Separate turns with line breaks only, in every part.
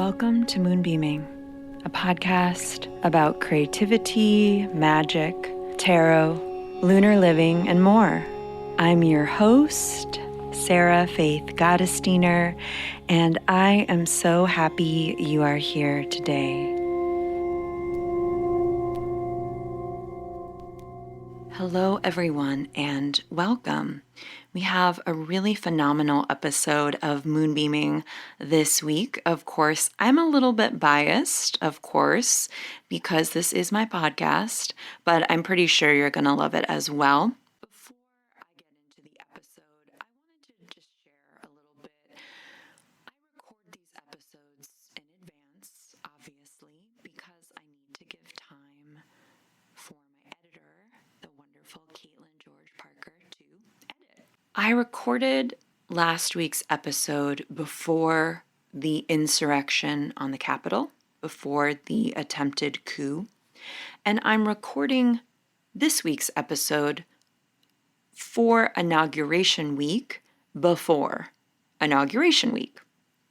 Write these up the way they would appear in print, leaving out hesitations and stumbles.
Welcome to Moonbeaming, a podcast about creativity, magic, tarot, lunar living, and more. I'm your host, Sarah Faith Gottesdiener, and I am so happy you are here today. Hello, everyone, and welcome. We have a really phenomenal episode of Moonbeaming this week. Of course, I'm a little bit biased, because this is my podcast, but I'm pretty sure you're going to love it as well. Before I get into the episode, I wanted to just share a little bit. I record these episodes in advance, obviously, because I need to give time for my editor, the wonderful Caitlin George Parker, to edit. I recorded last week's episode before the insurrection on the Capitol, before the attempted coup, and I'm recording this week's episode for Inauguration Week before Inauguration Week.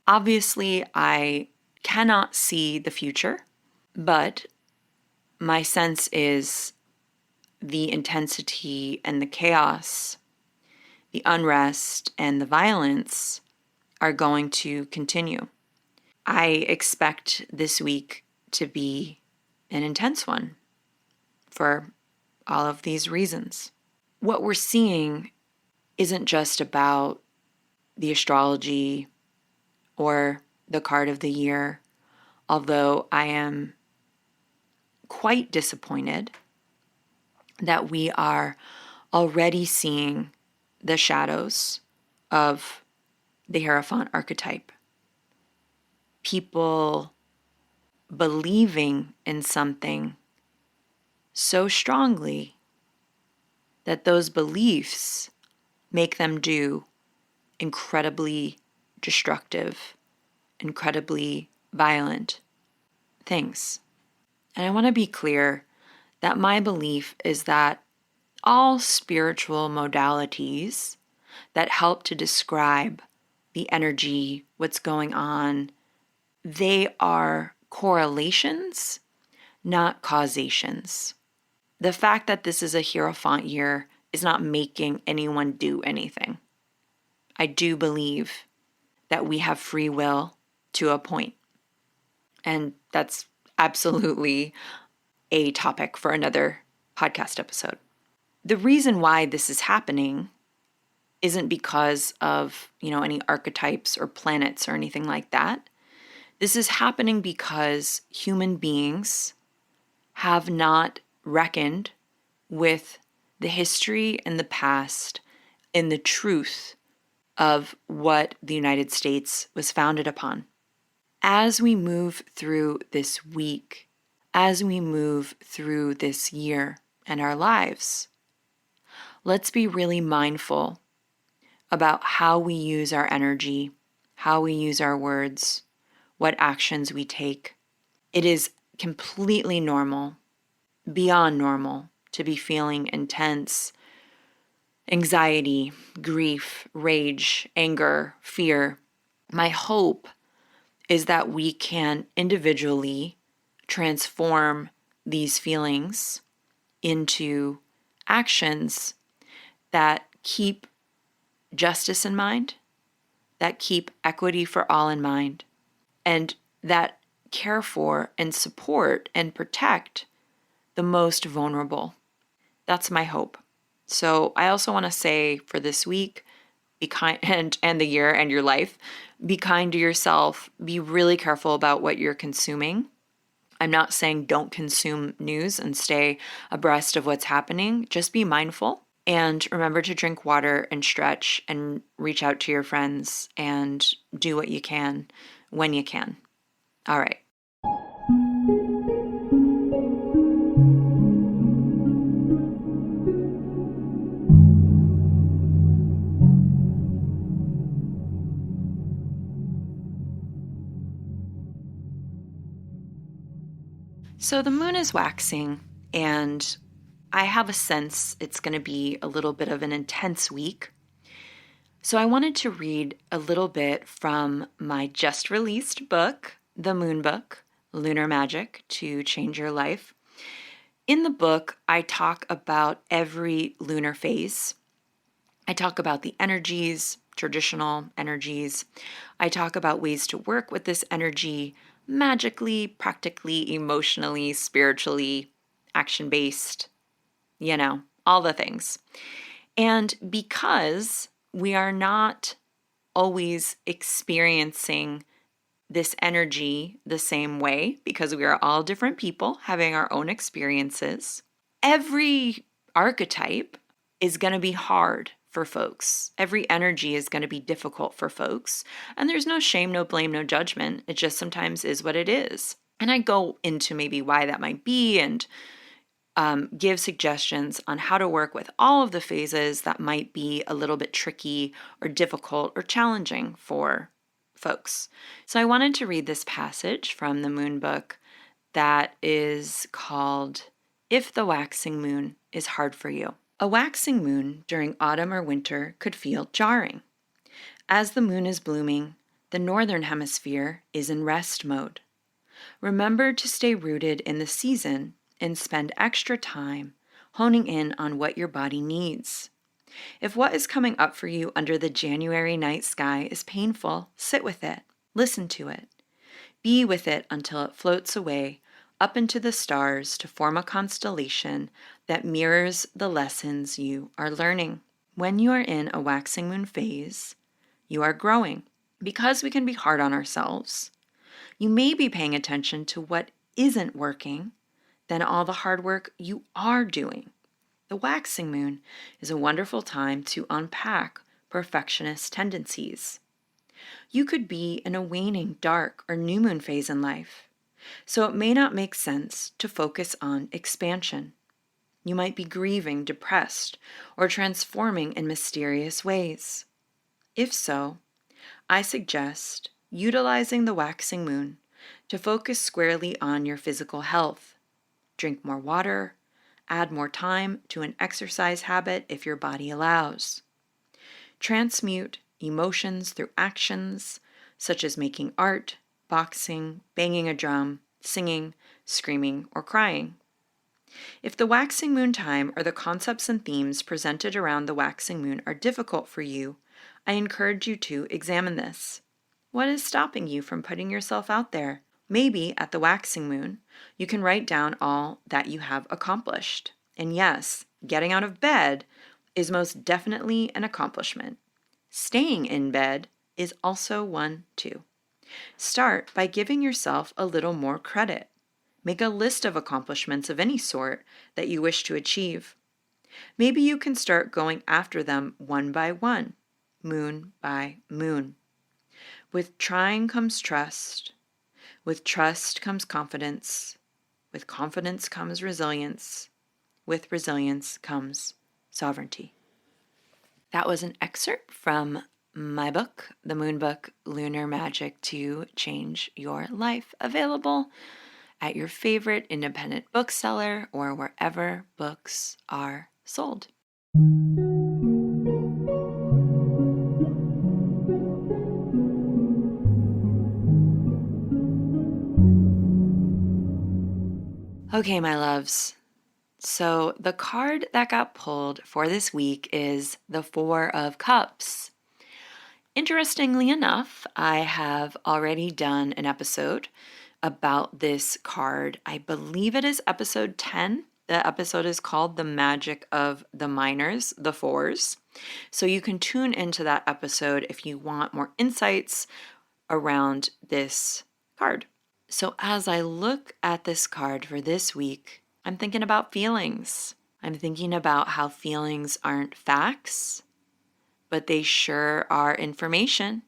Obviously, I cannot see the future, but my sense is the intensity and the chaos, the unrest and the violence are going to continue. I expect this week to be an intense one for all of these reasons. What we're seeing isn't just about the astrology or the card of the year, although I am quite disappointed that we are already seeing the shadows of the Hierophant archetype. People believing in something so strongly that those beliefs make them do incredibly destructive, incredibly violent things. And I want to be clear that my belief is that all spiritual modalities that help to describe the energy, what's going on, they are correlations, not causations. The fact that this is a Hierophant year is not making anyone do anything. I do believe that we have free will to a point. And that's absolutely a topic for another podcast episode. The reason why this is happening isn't because of, any archetypes or planets or anything like that. This is happening because human beings have not reckoned with the history and the past and the truth of what the United States was founded upon. As we move through this week, as we move through this year and our lives, let's be really mindful about how we use our energy, how we use our words, what actions we take. It is completely normal, beyond normal, to be feeling intense anxiety, grief, rage, anger, fear. My hope is that we can individually transform these feelings into actions that keep justice in mind, that keep equity for all in mind, and that care for and support and protect the most vulnerable. That's my hope. So I also want to say for this week, be kind, and the year and your life, be kind to yourself. Be really careful about what you're consuming. I'm not saying don't consume news and stay abreast of what's happening. Just be mindful and remember to drink water and stretch and reach out to your friends and do what you can when you can. All right. So the moon is waxing, and I have a sense it's going to be a little bit of an intense week. So I wanted to read a little bit from my just released book, the Moon book, Lunar Magic to Change Your Life. In the book, I talk about every lunar phase. I talk about the energies, traditional energies. I talk about ways to work with this energy magically, practically, emotionally, spiritually, action-based, all the things. And because we are not always experiencing this energy the same way, because we are all different people having our own experiences, every archetype is going to be hard for folks. Every energy is going to be difficult for folks. And there's no shame, no blame, no judgment. It just sometimes is what it is. And I go into maybe why that might be and give suggestions on how to work with all of the phases that might be a little bit tricky or difficult or challenging for folks. So I wanted to read this passage from the Moon book that is called If the Waxing Moon is Hard for You. A waxing moon during autumn or winter could feel jarring. As the moon is blooming, the northern hemisphere is in rest mode. Remember to stay rooted in the season and spend extra time honing in on what your body needs. If what is coming up for you under the January night sky is painful, sit with it, listen to it. Be with it until it floats away up into the stars to form a constellation that mirrors the lessons you are learning. When you are in a waxing moon phase, you are growing. Because we can be hard on ourselves, you may be paying attention to what isn't working than all the hard work you are doing. The waxing moon is a wonderful time to unpack perfectionist tendencies. You could be in a waning dark or new moon phase in life, so it may not make sense to focus on expansion. You might be grieving, depressed, or transforming in mysterious ways. If so, I suggest utilizing the waxing moon to focus squarely on your physical health. Drink more water, add more time to an exercise habit if your body allows. Transmute emotions through actions such as making art, boxing, banging a drum, singing, screaming, or crying. If the waxing moon time or the concepts and themes presented around the waxing moon are difficult for you, I encourage you to examine this. What is stopping you from putting yourself out there? Maybe at the waxing moon, you can write down all that you have accomplished. And yes, getting out of bed is most definitely an accomplishment. Staying in bed is also one too. Start by giving yourself a little more credit. Make a list of accomplishments of any sort that you wish to achieve. Maybe you can start going after them one by one, moon by moon. With trying comes trust. With trust comes confidence. With confidence comes resilience. With resilience comes sovereignty. That was an excerpt from my book, The Moon Book, Lunar Magic to Change Your Life, available at your favorite independent bookseller or wherever books are sold. Okay, my loves. So the card that got pulled for this week is the Four of Cups. Interestingly enough, I have already done an episode about this card. I believe it is episode 10. The episode is called The Magic of the Minors, the Fours. So you can tune into that episode if you want more insights around this card. So as I look at this card for this week, I'm thinking about feelings. I'm thinking about how feelings aren't facts, but they sure are information.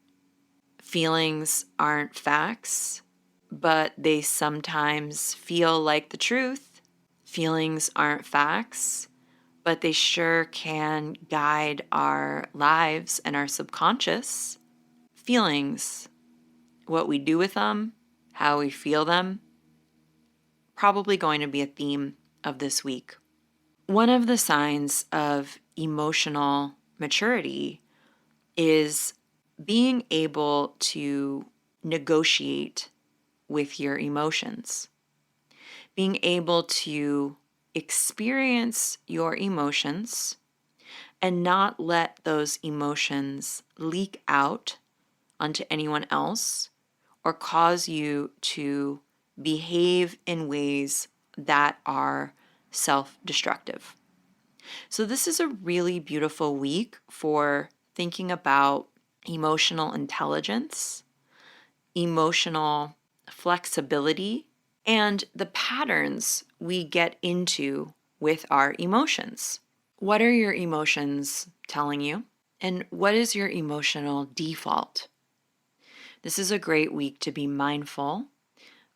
Feelings aren't facts, but they sometimes feel like the truth. Feelings aren't facts, but they sure can guide our lives and our subconscious. Feelings, what we do with them, how we feel them, probably going to be a theme of this week. One of the signs of emotional maturity is being able to negotiate with your emotions, being able to experience your emotions and not let those emotions leak out onto anyone else or cause you to behave in ways that are self-destructive. So, this is a really beautiful week for thinking about emotional intelligence, emotional flexibility, and the patterns we get into with our emotions. What are your emotions telling you? And what is your emotional default? This is a great week to be mindful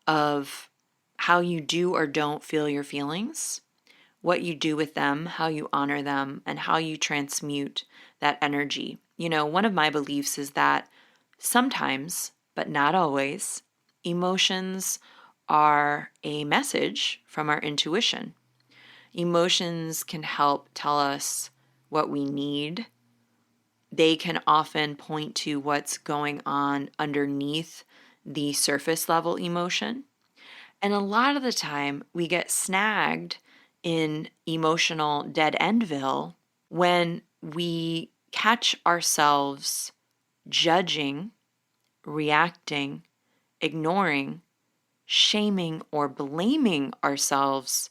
of how you do or don't feel your feelings, what you do with them, how you honor them, and how you transmute that energy. You know, one of my beliefs is that sometimes, but not always, emotions are a message from our intuition. Emotions can help tell us what we need. They can often point to what's going on underneath the surface level emotion. And a lot of the time, we get snagged in emotional dead endville when we catch ourselves judging, reacting, ignoring, shaming, or blaming ourselves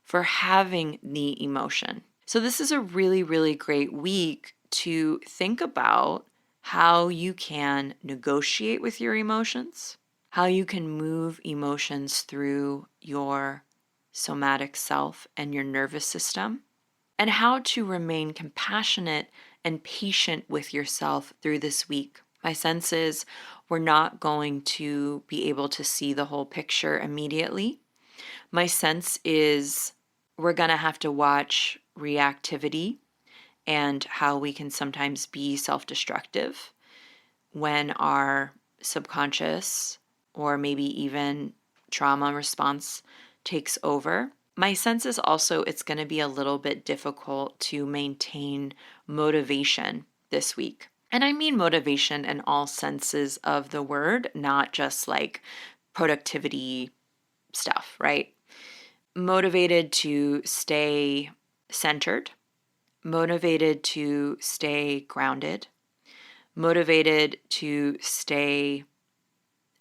for having the emotion. So, this is a really, really great week to think about how you can negotiate with your emotions, how you can move emotions through your somatic self and your nervous system, and how to remain compassionate and patient with yourself through this week. My sense is we're not going to be able to see the whole picture immediately. My sense is we're going to have to watch reactivity and how we can sometimes be self destructive when our subconscious or maybe even trauma response takes over. My sense is also it's going to be a little bit difficult to maintain motivation this week. And I mean motivation in all senses of the word, not just like productivity stuff, right? Motivated to stay centered, motivated to stay grounded, motivated to stay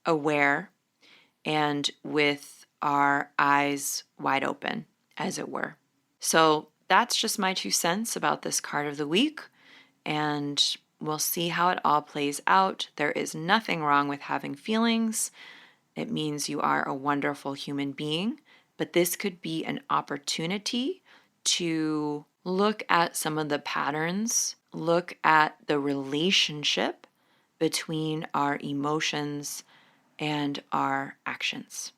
aware and with our eyes wide open, as it were. So that's just my 2 cents about this card of the week, and we'll see how it all plays out. There is nothing wrong with having feelings. It means you are a wonderful human being, but this could be an opportunity to look at some of the patterns, look at the relationship between our emotions and our actions.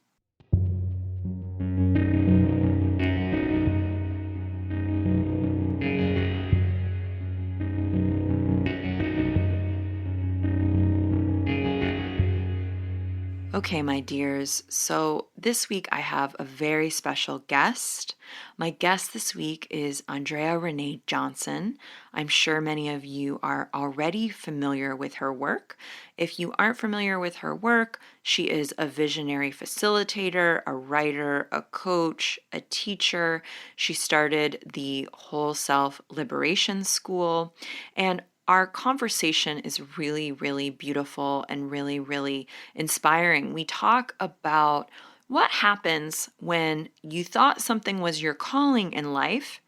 Okay, my dears, so this week I have a very special guest. My guest this week is Andréa Ranae Johnson. I'm sure many of you are already familiar with her work. If you aren't familiar with her work, she is a visionary facilitator, a writer, a coach, a teacher. She started the Whole Self Liberation School, and our conversation is really, really beautiful and really, really inspiring. We talk about what happens when you thought something was your calling in life,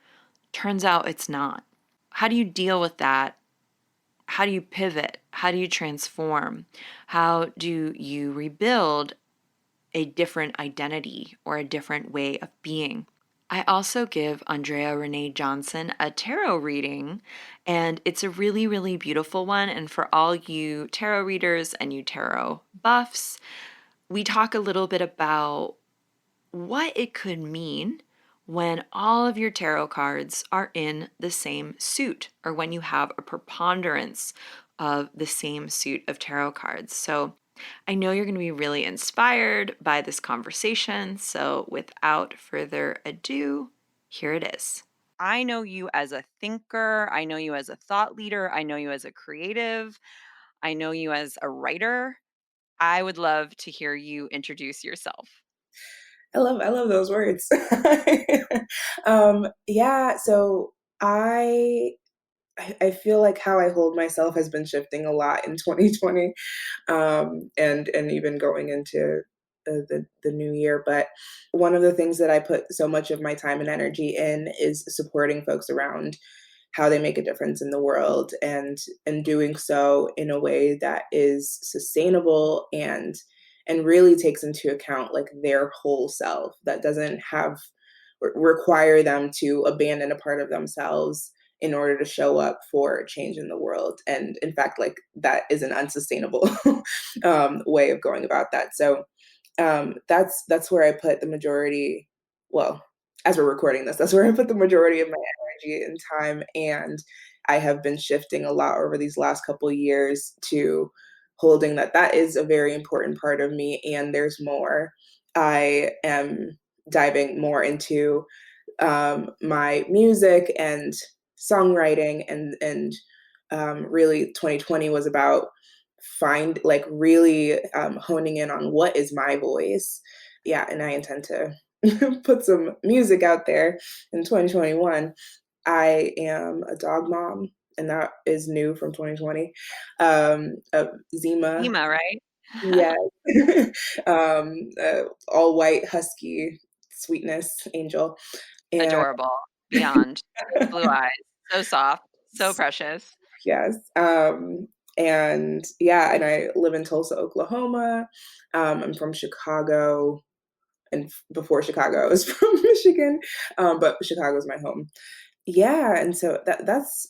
turns out it's not. How do you deal with that? How do you pivot? How do you transform? How do you rebuild a different identity or a different way of being? I also give Andréa Ranae Johnson a tarot reading, and it's a really, really beautiful one. And for all you tarot readers and you tarot buffs, we talk a little bit about what it could mean when all of your tarot cards are in the same suit, or when you have a preponderance of the same suit of tarot cards. So I know you're going to be really inspired by this conversation. So without further ado, here it is. I know you as a thinker. I know you as a thought leader. I know you as a creative. I know you as a writer. I would love to hear you introduce yourself.
I love those words. Yeah, so I I feel like how I hold myself has been shifting a lot in 2020, and even going into the new year. But one of the things that I put so much of my time and energy in is supporting folks around how they make a difference in the world, and doing so in a way that is sustainable and really takes into account like their whole self, that doesn't have require them to abandon a part of themselves in order to show up for change in the world. And in fact, like that is an unsustainable way of going about that. So that's where I put the majority. Well, as we're recording this, that's where I put the majority of my energy and time. And I have been shifting a lot over these last couple of years to holding that is a very important part of me. And there's more. I am diving more into my music and songwriting, and really 2020 was about really honing in on what is my voice. Yeah, and I intend to put some music out there in 2021. I am a dog mom, and that is new from 2020. Of Zima,
Ema, right?
yeah, all white husky sweetness angel, and
Adorable. Beyond. Blue eyes. So soft. So precious.
yes. And yeah, and I live in Tulsa, Oklahoma. I'm from Chicago, and before Chicago, I was from Michigan, but Chicago's my home. Yeah, and so that's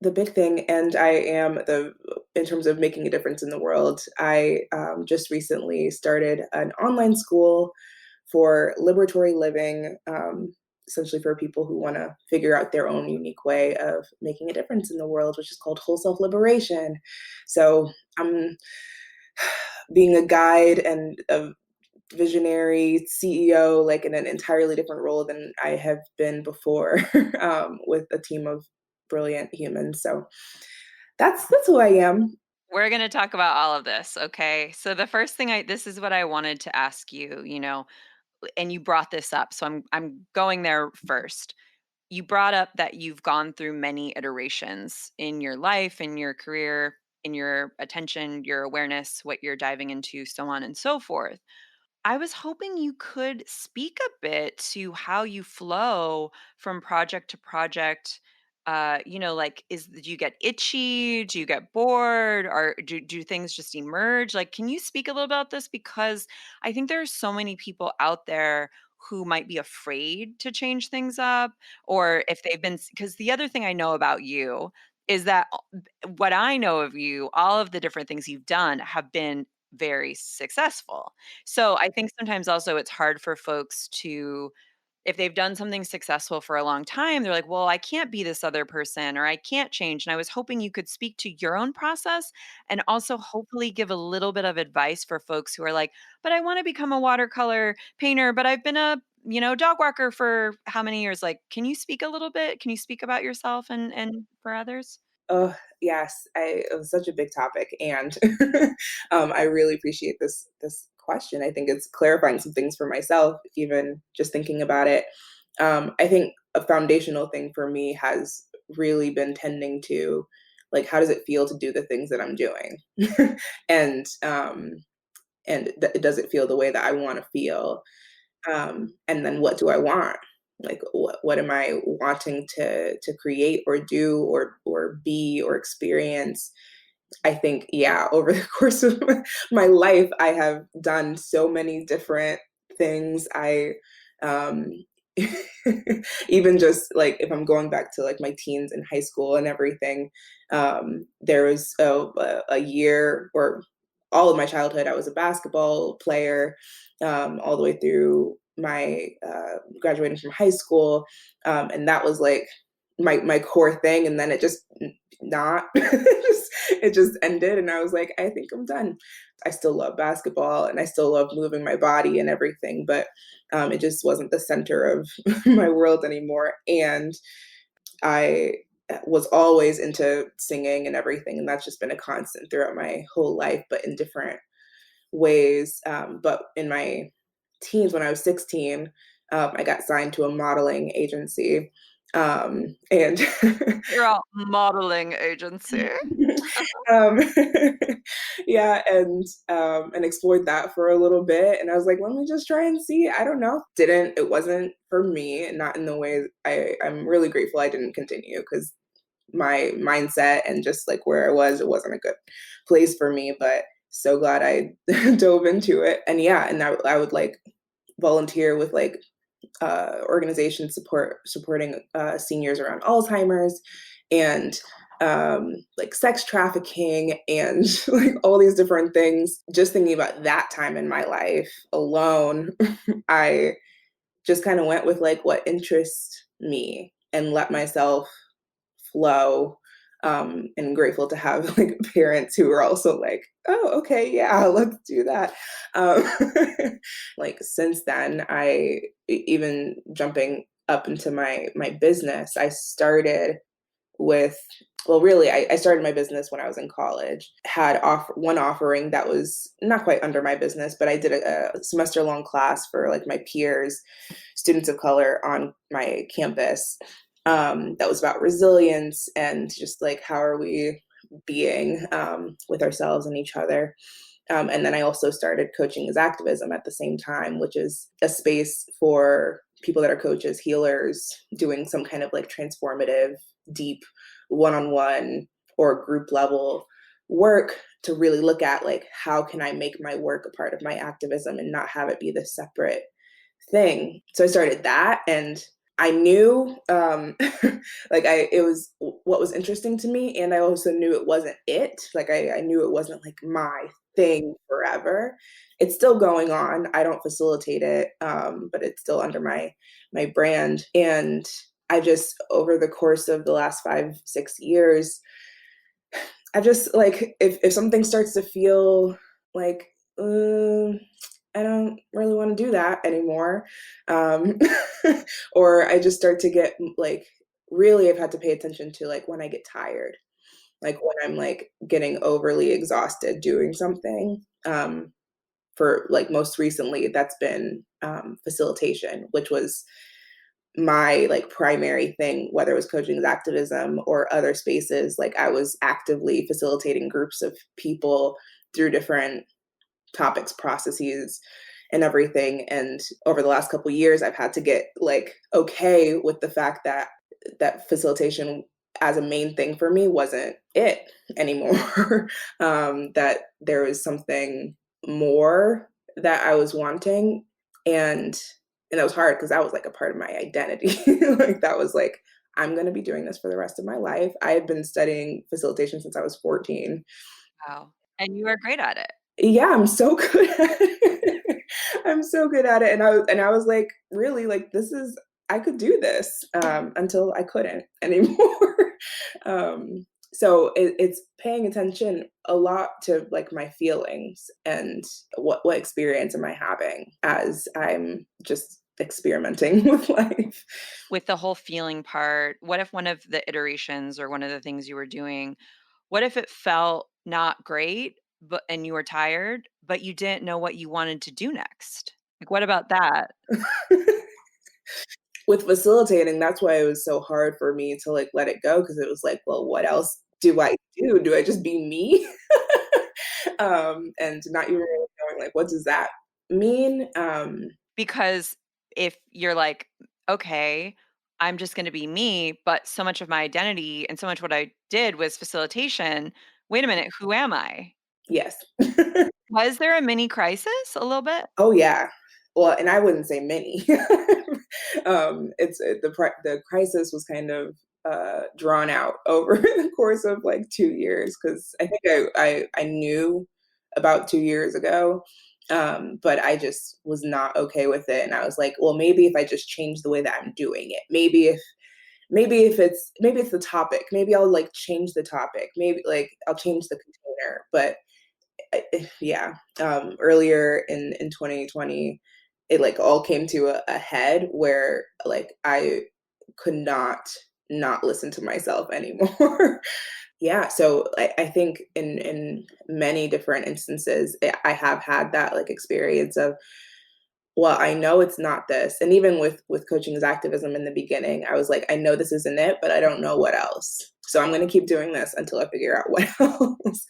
the big thing. And I am the in terms of making a difference in the world. I just recently started an online school for liberatory living, essentially for people who want to figure out their own unique way of making a difference in the world, which is called whole self liberation. So I'm being a guide and a visionary CEO, like in an entirely different role than I have been before, with a team of brilliant humans. So that's who I am.
We're going to talk about all of this, okay? So the first thing this is what I wanted to ask you, and you brought this up, so I'm going there first. You brought up that you've gone through many iterations in your life, in your career, in your attention, your awareness, what you're diving into, so on and so forth. I was hoping you could speak a bit to how you flow from project to project. Like, do you get itchy? Do you get bored? Or do things just emerge? Like, can you speak a little about this? Because I think there are so many people out there who might be afraid to change things up, or if they've been, because the other thing I know about you is that what I know of you, all of the different things you've done have been very successful. So I think sometimes also it's hard for folks to, if they've done something successful for a long time, they're like, well, I can't be this other person or I can't change. And I was hoping you could speak to your own process and also hopefully give a little bit of advice for folks who are like, but I want to become a watercolor painter, but I've been a dog walker for how many years? Like, can you speak a little bit? Can you speak about yourself and for others?
Oh yes, it was such a big topic, and I really appreciate this question. I think it's clarifying some things for myself, even just thinking about it. I think a foundational thing for me has really been tending to, like, how does it feel to do the things that I'm doing, and does it feel the way that I want to feel? And then what do I want? Like what am I wanting to create or do or be or experience? I think, yeah, over the course of my life, I have done so many different things. I um even just like if I'm going back to like my teens in high school and everything, there was a year or all of my childhood, I was a basketball player, all the way through my graduating from high school, and that was like my core thing. And then it just not it just ended, and I was like, I think I'm done. I still love basketball and I still love moving my body and everything, but it just wasn't the center of my world anymore. And I was always into singing and everything, and that's just been a constant throughout my whole life, but in different ways. But in my teens, when I was 16, I got signed to a modeling agency. And
You're a modeling agency.
um, yeah, and explored that for a little bit. And I was like, let me just try and see. I don't know. Didn't It wasn't for me, not in the way I'm really grateful I didn't continue, because my mindset and just like where I was, it wasn't a good place for me. But so glad I dove into it. And yeah, and I would like volunteer with like organizations supporting seniors around Alzheimer's, and like sex trafficking, and like all these different things. Just thinking about that time in my life alone, I just kind of went with like what interests me and let myself flow. And grateful to have like parents who are also like, oh, okay, yeah, let's do that. Um, like since then, even jumping up into my business, I started with, well, really, I started my business when I was in college. Had one offering that was not quite under my business, but I did a semester long class for like my peers, students of color on my campus, that was about resilience and just like how are we being, with ourselves and each other. And then I also started Coaching as Activism at the same time, which is a space for people that are coaches, healers, doing some kind of like transformative, deep, one on one or group level work to really look at like, how can I make my work a part of my activism and not have it be this separate thing. So I started that, and I knew, like it was what was interesting to me, and I also knew it wasn't it. Like I knew it wasn't like my thing forever. It's still going on. I don't facilitate it, but it's still under my brand. And I just, over the course of the last 5, 6 years, I just like, if something starts to feel like, I don't really want to do that anymore. Um, or I just start to get like, really, I've had to pay attention to like when I get tired, like when I'm like getting overly exhausted doing something. For like most recently, that's been facilitation, which was my like primary thing, whether it was coaching as activism or other spaces. Like I was actively facilitating groups of people through different topics, processes, and everything. And over the last couple of years, I've had to get like okay with the fact that facilitation as a main thing for me wasn't it anymore. That there was something more that I was wanting, and that was hard because that was like a part of my identity. Like that was like, I'm going to be doing this for the rest of my life. I had been studying facilitation since I was 14.
Wow. And you are great at it.
Yeah, I'm so good at it. I'm so good at it. And I was like, really, like this is, I could do this, until I couldn't anymore. So it's paying attention a lot to like my feelings and what experience am I having as I'm just experimenting with life.
With the whole feeling part, what if one of the iterations or one of the things you were doing, what if it felt not great, but and you were tired, but you didn't know what you wanted to do next? Like, what about that?
With facilitating, that's why it was so hard for me to like let it go, because it was like, well, what else do I do? Do I just be me? And not even really knowing like, what does that mean?
Because if you're like, okay, I'm just going to be me, but so much of my identity and so much what I did was facilitation. Wait a minute, who am I?
Yes.
Was there a mini crisis a little bit?
Oh yeah. Well, and I wouldn't say many. The crisis was kind of drawn out over the course of like 2 years, because I think I knew about 2 years ago, but I just was not okay with it, and I was like, well, maybe if I just change the way that I'm doing it, maybe it's the topic, maybe I'll like change the topic, maybe like I'll change the container, but yeah, earlier in 2020, it like all came to a head where like I could not listen to myself anymore. Yeah, so I think in many different instances, I have had that like experience of, well, I know it's not this. And even with coaching as activism in the beginning, I was like, I know this isn't it, but I don't know what else. So I'm going to keep doing this until I figure out what else.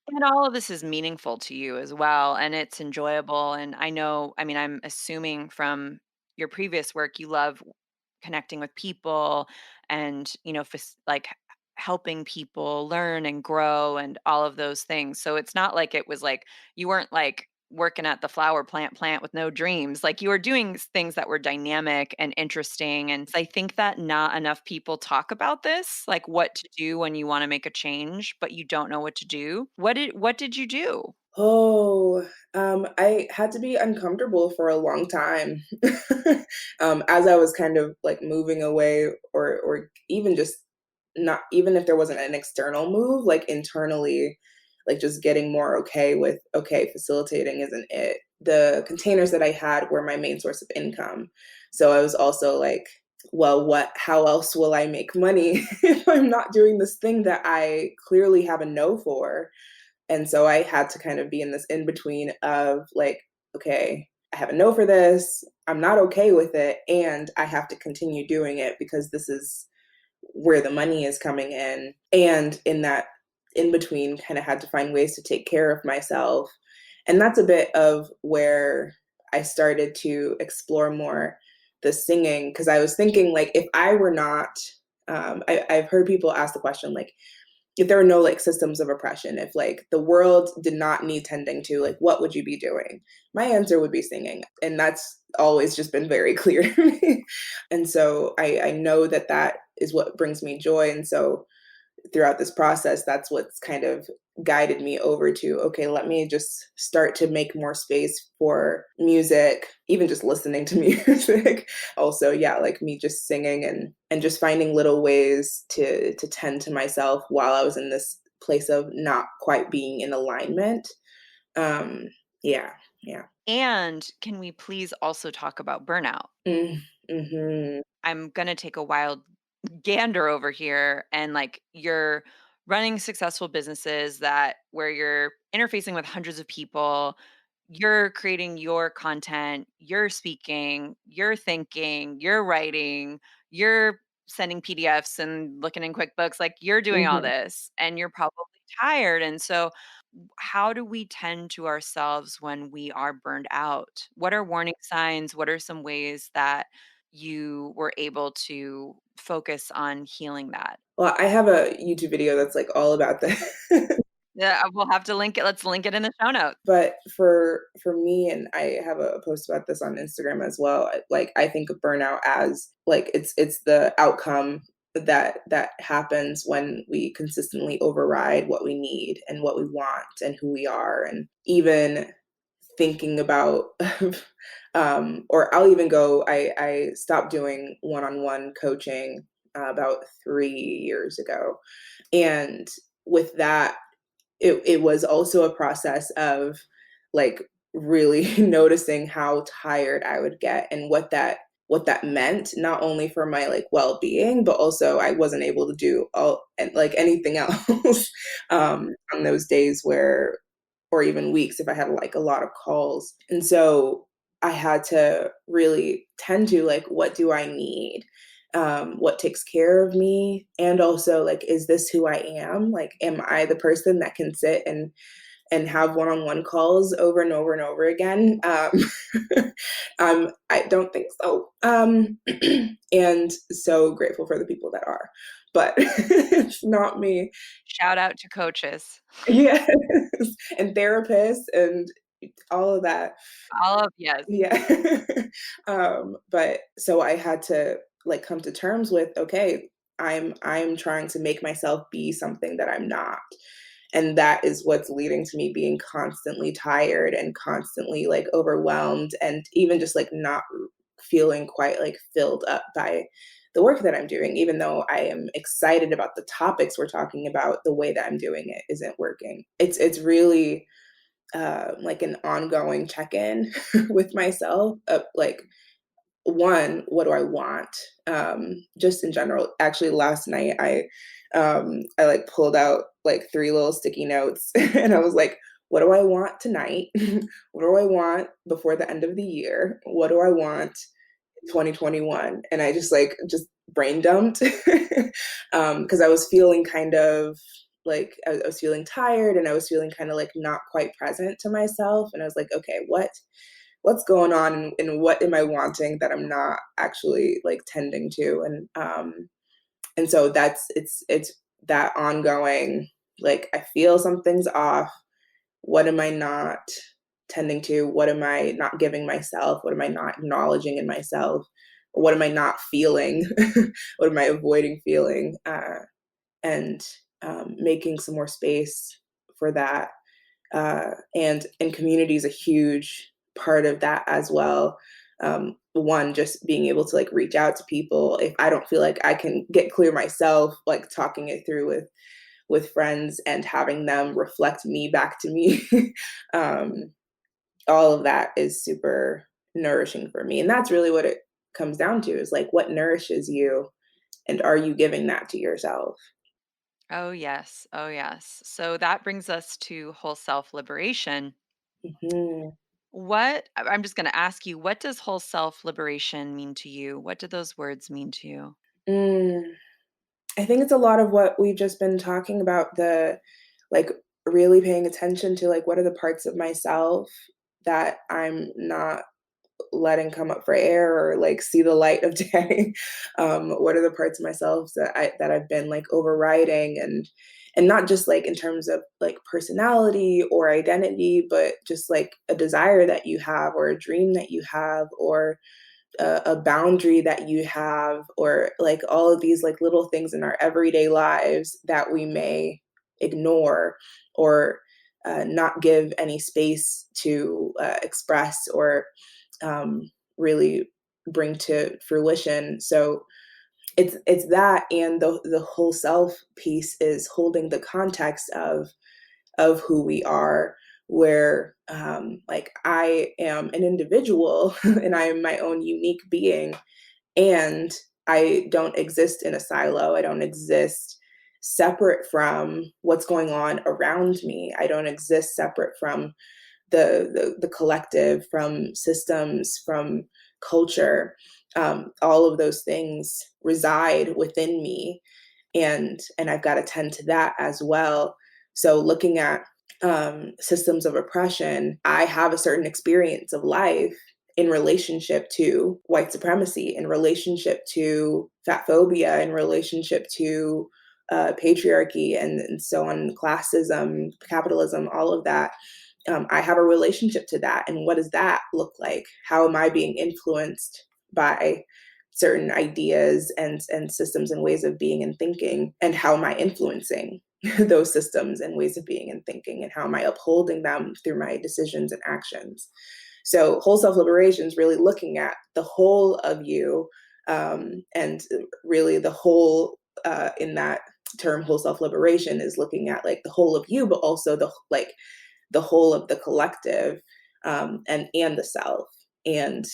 And all of this is meaningful to you as well, and it's enjoyable, and I know I mean, I'm assuming from your previous work, you love connecting with people and, like, helping people learn and grow and all of those things, so it's not like it was like you weren't, like, working at the flower plant with no dreams, like, you were doing things that were dynamic and interesting, and I think that not enough people talk about this, like, what to do when you wanna make a change, but you don't know what to do. What did you do?
Oh, I had to be uncomfortable for a long time. As I was kind of like moving away or even just not even if there wasn't an external move, like internally, like just getting more okay with okay, facilitating isn't it. The containers that I had were my main source of income. So I was also like, well, how else will I make money if I'm not doing this thing that I clearly have a no for? And so I had to kind of be in this in between of like, okay, I have a no for this. I'm not okay with it. And I have to continue doing it because this is where the money is coming in. And in that in between, kind of had to find ways to take care of myself. And that's a bit of where I started to explore more the singing because I was thinking, like, if I were not, I've heard people ask the question, like, if there were no like systems of oppression, if like the world did not need tending to, like what would you be doing? My answer would be singing. And that's always just been very clear to me. And so I know that that is what brings me joy. And so throughout this process, that's what's kind of guided me over to, okay, let me just start to make more space for music, even just listening to music. Also, yeah, like me just singing and just finding little ways to tend to myself while I was in this place of not quite being in alignment. Um, yeah, yeah.
And can we please also talk about burnout?
Mm, mhm,
I'm gonna take a wild gander over here and like you're running successful businesses that where you're interfacing with hundreds of people, you're creating your content, you're speaking, you're thinking, you're writing, you're sending PDFs and looking in QuickBooks, like you're doing all
mhm.
this and you're probably tired. And so how do we tend to ourselves when we are burned out? What are warning signs? What are some ways that you were able to focus on healing that?
Well, I have a YouTube video that's like all about that.
Yeah, we'll have to link it. Let's link it in the show notes.
But for me, and I have a post about this on Instagram as well, like, I think of burnout as, like, it's the outcome that happens when we consistently override what we need and what we want and who we are, and even thinking about, or I'll even go I stopped doing one-on-one coaching, about 3 years ago, and with that it was also a process of like really noticing how tired I would get and what that meant not only for my like well-being but also I wasn't able to do all and like anything else on those days where or even weeks if I had like a lot of calls. And so I had to really tend to like, what do I need? What takes care of me? And also like, is this who I am? Like, am I the person that can sit and have one-on-one calls over and over and over again? I don't think so. And so grateful for the people that are, but it's not me.
Shout out to coaches.
Yes, and therapists and all of that.
All of yes.
Yeah. But so I had to like come to terms with, okay, I'm trying to make myself be something that I'm not. And that is what's leading to me being constantly tired and constantly like overwhelmed and even just like not feeling quite like filled up by the work that I'm doing, even though I am excited about the topics we're talking about, the way that I'm doing it isn't working. It's really like an ongoing check-in with myself of like one, what do I want? Just in general. Actually, last night I like pulled out like 3 little sticky notes and I was like, what do I want tonight? What do I want before the end of the year? What do I want 2021? And I just brain dumped because I was feeling kind of like I was feeling tired and I was feeling kind of like not quite present to myself. And I was like, okay, what's going on and what am I wanting that I'm not actually like tending to? And so it's that ongoing, like I feel something's off. What am I not tending to? What am I not giving myself? What am I not acknowledging in myself? Or what am I not feeling? What am I avoiding feeling? And making some more space for that. And community is a huge part of that as well. One, just being able to like reach out to people if I don't feel like I can get clear myself, like talking it through with friends and having them reflect me back to me. um, all of that is super nourishing for me. And that's really what it comes down to is like what nourishes you and are you giving that to yourself?
Oh, yes. Oh, yes. So that brings us to whole self liberation.
Mhm.
I'm just going to ask you, what does whole self liberation mean to you? What do those words mean to you?
Mm, I think it's a lot of what we've just been talking about, the like really paying attention to like what are the parts of myself that I'm not letting come up for air or like see the light of day. What are the parts of myself that I've been like overriding and not just like in terms of like personality or identity, but just like a desire that you have or a dream that you have or a boundary that you have or like all of these like little things in our everyday lives that we may ignore or not give any space to express or um, really bring to fruition. So it's that and the whole self piece is holding the context of who we are where like I am an individual and I am my own unique being and I don't exist in a silo. I don't exist separate from what's going on around me. I don't exist separate from the collective, from systems, from culture. All of those things reside within me, and I've got to tend to that as well. So looking at systems of oppression, I have a certain experience of life in relationship to white supremacy, in relationship to fat phobia, in relationship to patriarchy, and so on, classism, capitalism, all of that. I have a relationship to that. And what does that look like? How am I being influenced by certain ideas and systems and ways of being and thinking? And how am I influencing those systems and ways of being and thinking? And how am I upholding them through my decisions and actions? So, whole self liberation is really looking at the whole of you, and really the whole in that term, whole self liberation is looking at like the whole of you, but also the whole of the collective and the self and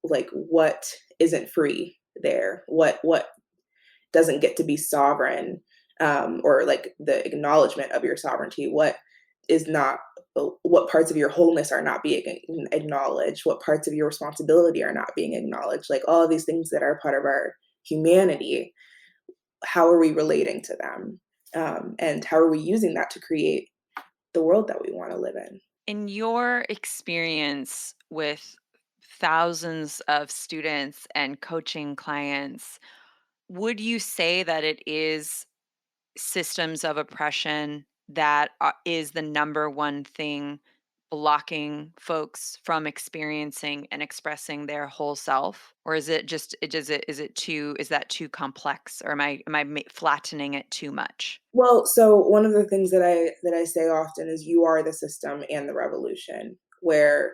like what isn't free there what doesn't get to be sovereign or like the acknowledgement of your sovereignty what is not what parts of your wholeness are not being acknowledged what parts of your responsibility are not being acknowledged like all of these things that are part of our humanity how are we relating to them and how are we using that to create the world that we want to live in.
In your experience with thousands of students and coaching clients, would you say that it is systems of oppression that is the number one thing blocking folks from experiencing and expressing their whole self? Or is it just is it too is that too complex, or am I flattening it too much?
Well, so one of the things that I say often is you are the system and the revolution. Where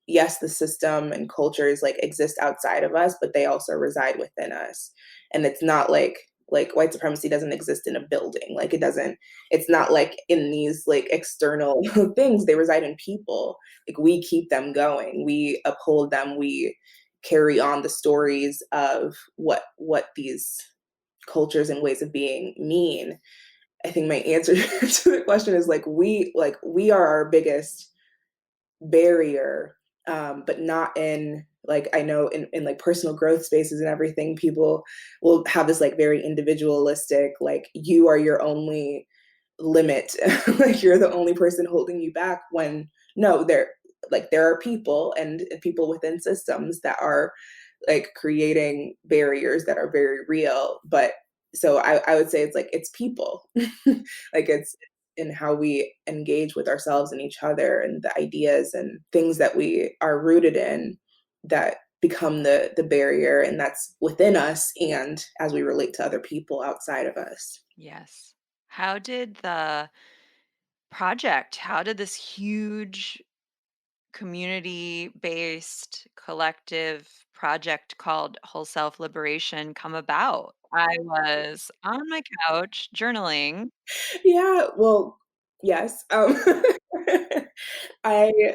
yes, the system and cultures like exist outside of us, but they also reside within us. And it's not like white supremacy doesn't exist in a building. Like it doesn't. It's not like in these like external things. They reside in people. Like we keep them going. We uphold them. We carry on the stories of what these cultures and ways of being mean. I think my answer to the question is we are our biggest barrier, but not in like I know in like personal growth spaces and everything, people will have this like very individualistic, like you are your only limit, like you're the only person holding you back when no, there are people and people within systems that are like creating barriers that are very real. But so I would say it's like it's people. Like it's in how we engage with ourselves and each other and the ideas and things that we are rooted in that become the barrier, and that's within us and as we relate to other people outside of us.
Yes. How did this huge community-based collective project called Whole Self Liberation come about? I was on my couch journaling.
Yeah, well, yes. I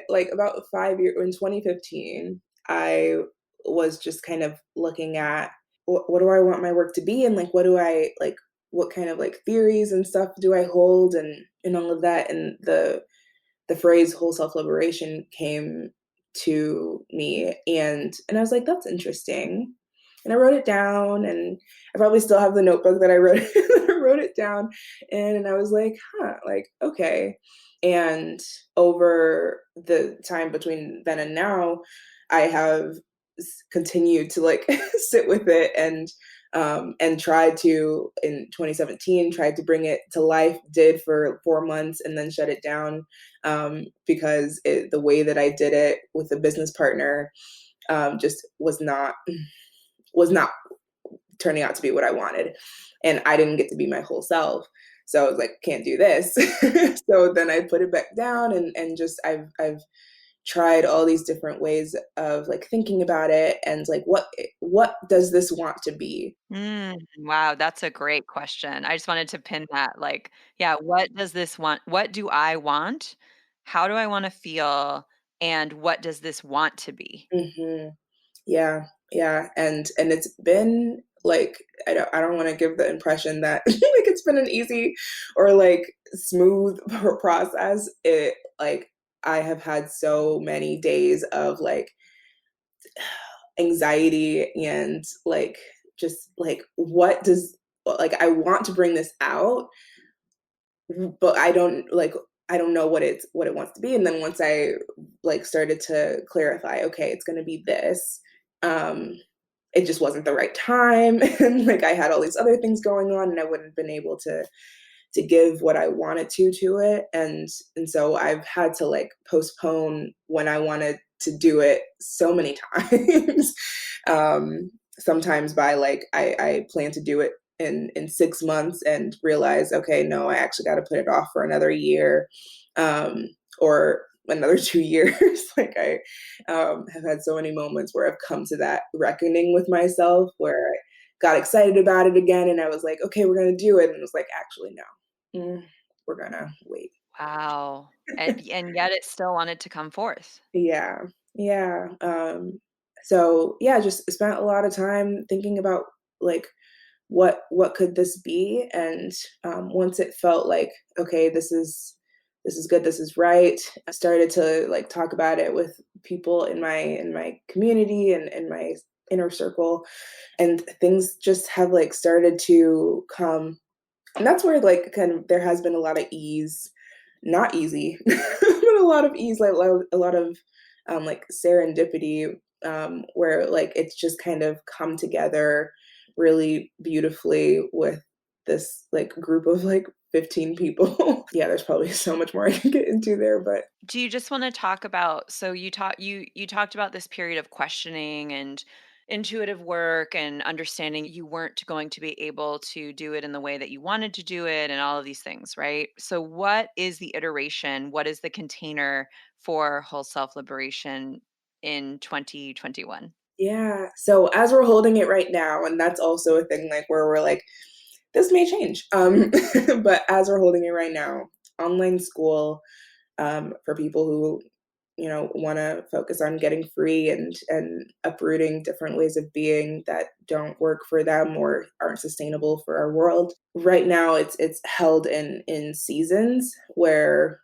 like about 5 years in 2015, I was just kind of looking at what do I want my work to be, and like what do I like what kind of like theories and stuff do I hold, and all of that, and the phrase whole self liberation came to me, and I was like, that's interesting. And I wrote it down, and I probably still have the notebook that I wrote I wrote it down in, and I was like, huh, like okay. And over the time between then and now, I have continued to like sit with it and tried to in 2017 tried to bring it to life, did for 4 months and then shut it down, because the way that I did it with a business partner, just was not turning out to be what I wanted, and I didn't get to be my whole self. So I was like, can't do this. So then I put it back down, and just I've tried all these different ways of like thinking about it, and like what does this want to be.
Wow, that's a great question. I just wanted to pin that, like, yeah, what does this want? What do I want? How do I wanna feel? And what does this want to be?
Hmm. Yeah, yeah, and it's been like I don't want to give the impression that like it's been an easy or like smooth process. It like I have had so many days of like anxiety and like just like what does like I want to bring this out, but I don't know what it wants to be. And then once I like started to clarify, okay, it's going to be this. Um, it just wasn't the right time, and like I had all these other things going on, and I wouldn't have been able to give what I wanted to it, and so I've had to like postpone when I wanted to do it so many times. Sometimes by like I plan to do it in 6 months and realize, okay, no, I actually got to put it off for another year, or another 2 years. Like I have had so many moments where I've come to that reckoning with myself, where I got excited about it again, and I was like, okay, we're gonna do it, and it was like, actually, no. We're gonna wait.
Wow. And yet it still wanted to come forth.
Yeah, yeah. So yeah, just spent a lot of time thinking about like what could this be, and once it felt like okay, this is good, this is right, I started to like talk about it with people in my community and in my inner circle, and things just have like started to come. And that's where like kind of there has been a lot of ease, not easy, but a lot of ease, like a lot of like serendipity, where like it's just kind of come together really beautifully with this like group of like 15 people. Yeah, there's probably so much more I can get into there, but
Do you just wanna talk about, so you talked about this period of questioning and intuitive work and understanding you weren't going to be able to do it in the way that you wanted to do it and all of these things, right? So what is the iteration? What is the container for whole self-liberation in 2021?
yeah. So as we're holding it right now, and that's also a thing like where we're like, this may change. But as we're holding it right now, online school, for people who want to focus on getting free and uprooting different ways of being that don't work for them or aren't sustainable for our world. Right now, it's held in seasons where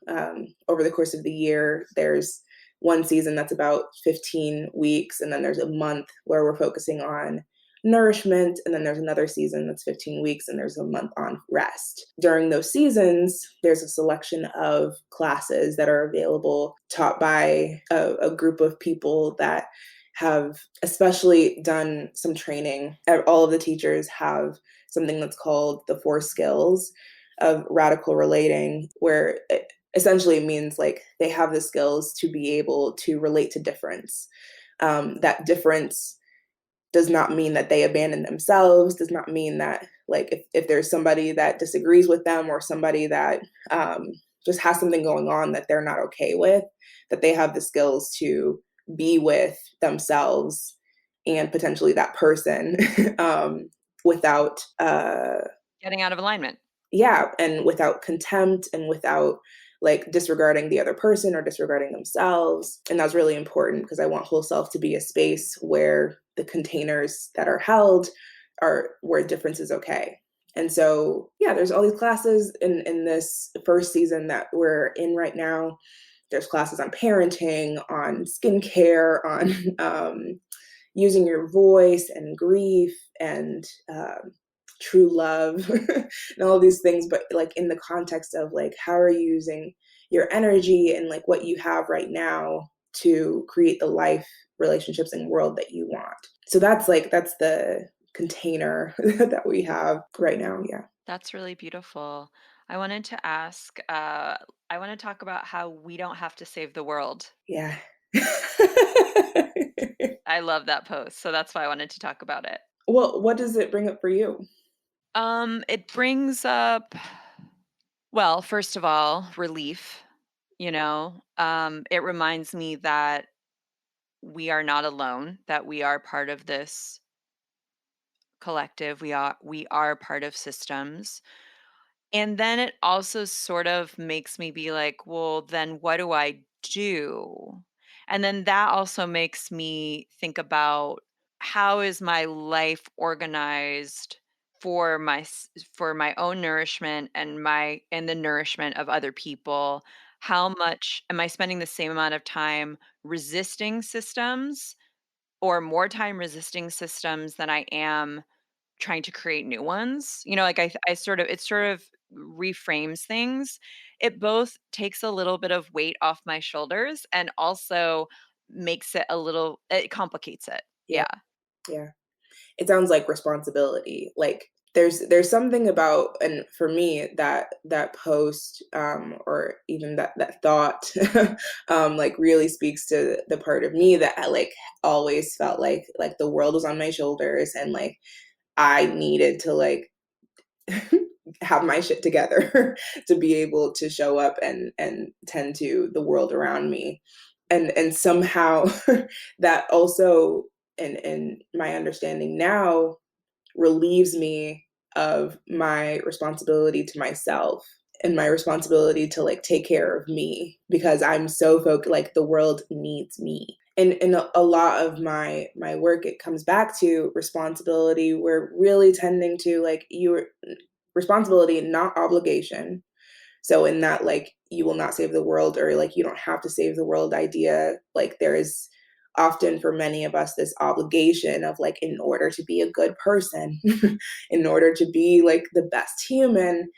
over the course of the year, there's one season that's about 15 weeks, and then there's a month where we're focusing on nourishment, and then there's another season that's 15 weeks, and there's a month on rest. During those seasons, there's a selection of classes that are available, taught by a group of people that have especially done some training. All of the teachers have something that's called the 4 skills of radical relating, where it essentially means like they have the skills to be able to relate to difference. That difference does not mean that they abandon themselves, does not mean that like if there's somebody that disagrees with them or somebody that just has something going on that they're not okay with, that they have the skills to be with themselves and potentially that person without
Getting out of alignment.
yeah, and without contempt and without like disregarding the other person or disregarding themselves. And that's really important because I want whole self to be a space where the containers that are held are where difference is okay. And so, yeah, there's all these classes in this first season that we're in right now. There's classes on parenting, on skincare, on using your voice and grief and true love and all these things, but like in the context of like how are you using your energy and like what you have right now to create the life, relationships, and world that you want. So that's the container that we have right now. Yeah.
That's really beautiful. I wanted to ask, I want to talk about how we don't have to save the world.
Yeah.
I love that post, so that's why I wanted to talk about it.
Well, what does it bring up for you?
It brings up, well, first of all, relief, you know. It reminds me that we are not alone, that we are part of this collective. We are part of systems. And then it also sort of makes me be like, well, then what do I do? And then that also makes me think about how is my life organized for my own nourishment and the nourishment of other people? How much am I spending the same amount of time resisting systems or more time resisting systems than I am trying to create new ones? Like I sort of it sort of reframes things. It both takes a little bit of weight off my shoulders and also it complicates it.
Yeah.
Yeah.
Yeah. It sounds like responsibility. Like there's something about, and for me that post or even that thought like really speaks to the part of me that I like always felt like the world was on my shoulders and like I needed to like have my shit together to be able to show up and tend to the world around me. And somehow that also in my understanding now relieves me of my responsibility to myself and my responsibility to like take care of me because I'm so focused, like the world needs me. And in a lot of my work, it comes back to responsibility. We're really tending to like your responsibility, not obligation. So in that, like, you will not save the world or like you don't have to save the world idea, like there is often for many of us this obligation of like in order to be a good person, in order to be like the best human,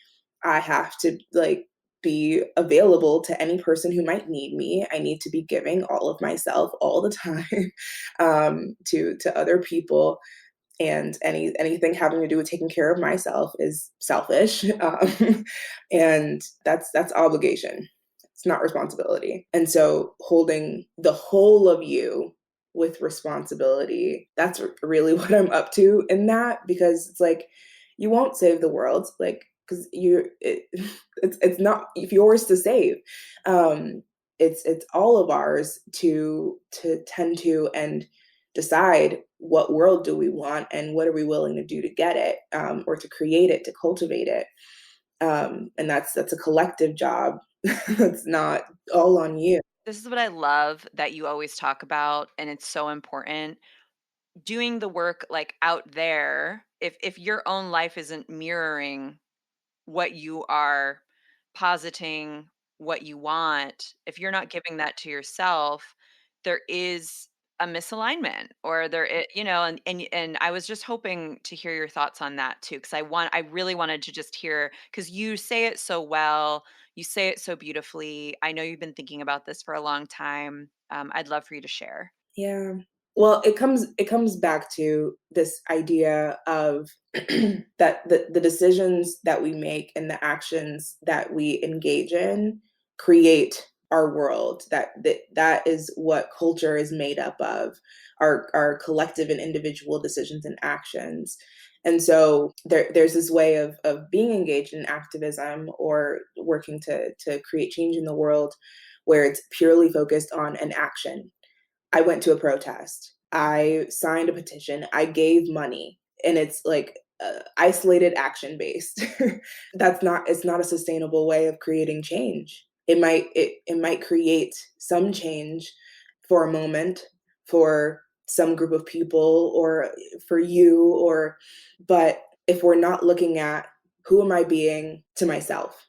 I have to like be available to any person who might need me. I need to be giving all of myself all the time to other people, and anything having to do with taking care of myself is selfish, and that's obligation. It's not responsibility. And so holding the whole of you with responsibility, that's really what I'm up to in that, because it's like you won't save the world, like because it's not yours to save. um it's all of ours to tend to and decide what world do we want and what are we willing to do to get it, or to create it, to cultivate it. And that's a collective job. That's not all on you.
This is what I love that you always talk about, and it's so important. Doing the work, like, out there, if your own life isn't mirroring what you are positing, what you want, if you're not giving that to yourself, there is a misalignment, or and I was just hoping to hear your thoughts on that too, because I really wanted to just hear, because you say it so well, you say it so beautifully. I know you've been thinking about this for a long time. I'd love for you to share.
Yeah. Well, it comes back to this idea of that the decisions that we make and the actions that we engage in create our world. That is what culture is made up of, our collective and individual decisions and actions. And so there's this way of being engaged in activism or working to create change in the world where it's purely focused on an action. I went to a protest. I signed a petition. I gave money, and it's like isolated action based. That's not. It's not a sustainable way of creating change. It might create some change for a moment for some group of people or for you or but if we're not looking at who am I being to myself,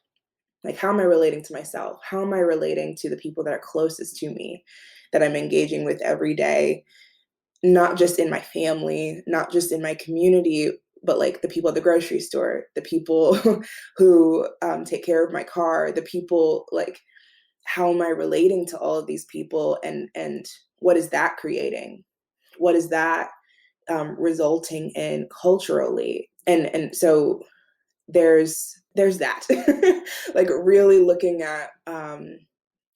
like, how am I relating to myself? How am I relating to the people that are closest to me, that I'm engaging with every day, not just in my family, not just in my community, but like the people at the grocery store, the people who take care of my car, the people like, how am I relating to all of these people, and what is that creating? What is that resulting in culturally? And so there's that like really looking at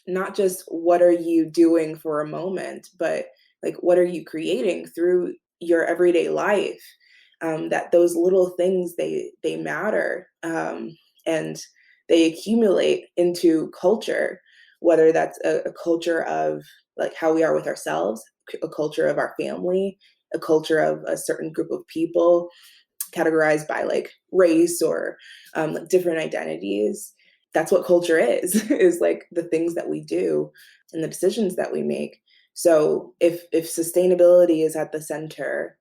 not just what are you doing for a moment, but like what are you creating through your everyday life, that those little things they matter, and they accumulate into culture, whether that's a culture of like how we are with ourselves, a culture of our family, a culture of a certain group of people categorized by like race or like different identities. That's what culture is is like the things that we do and the decisions that we make. So if sustainability is at the center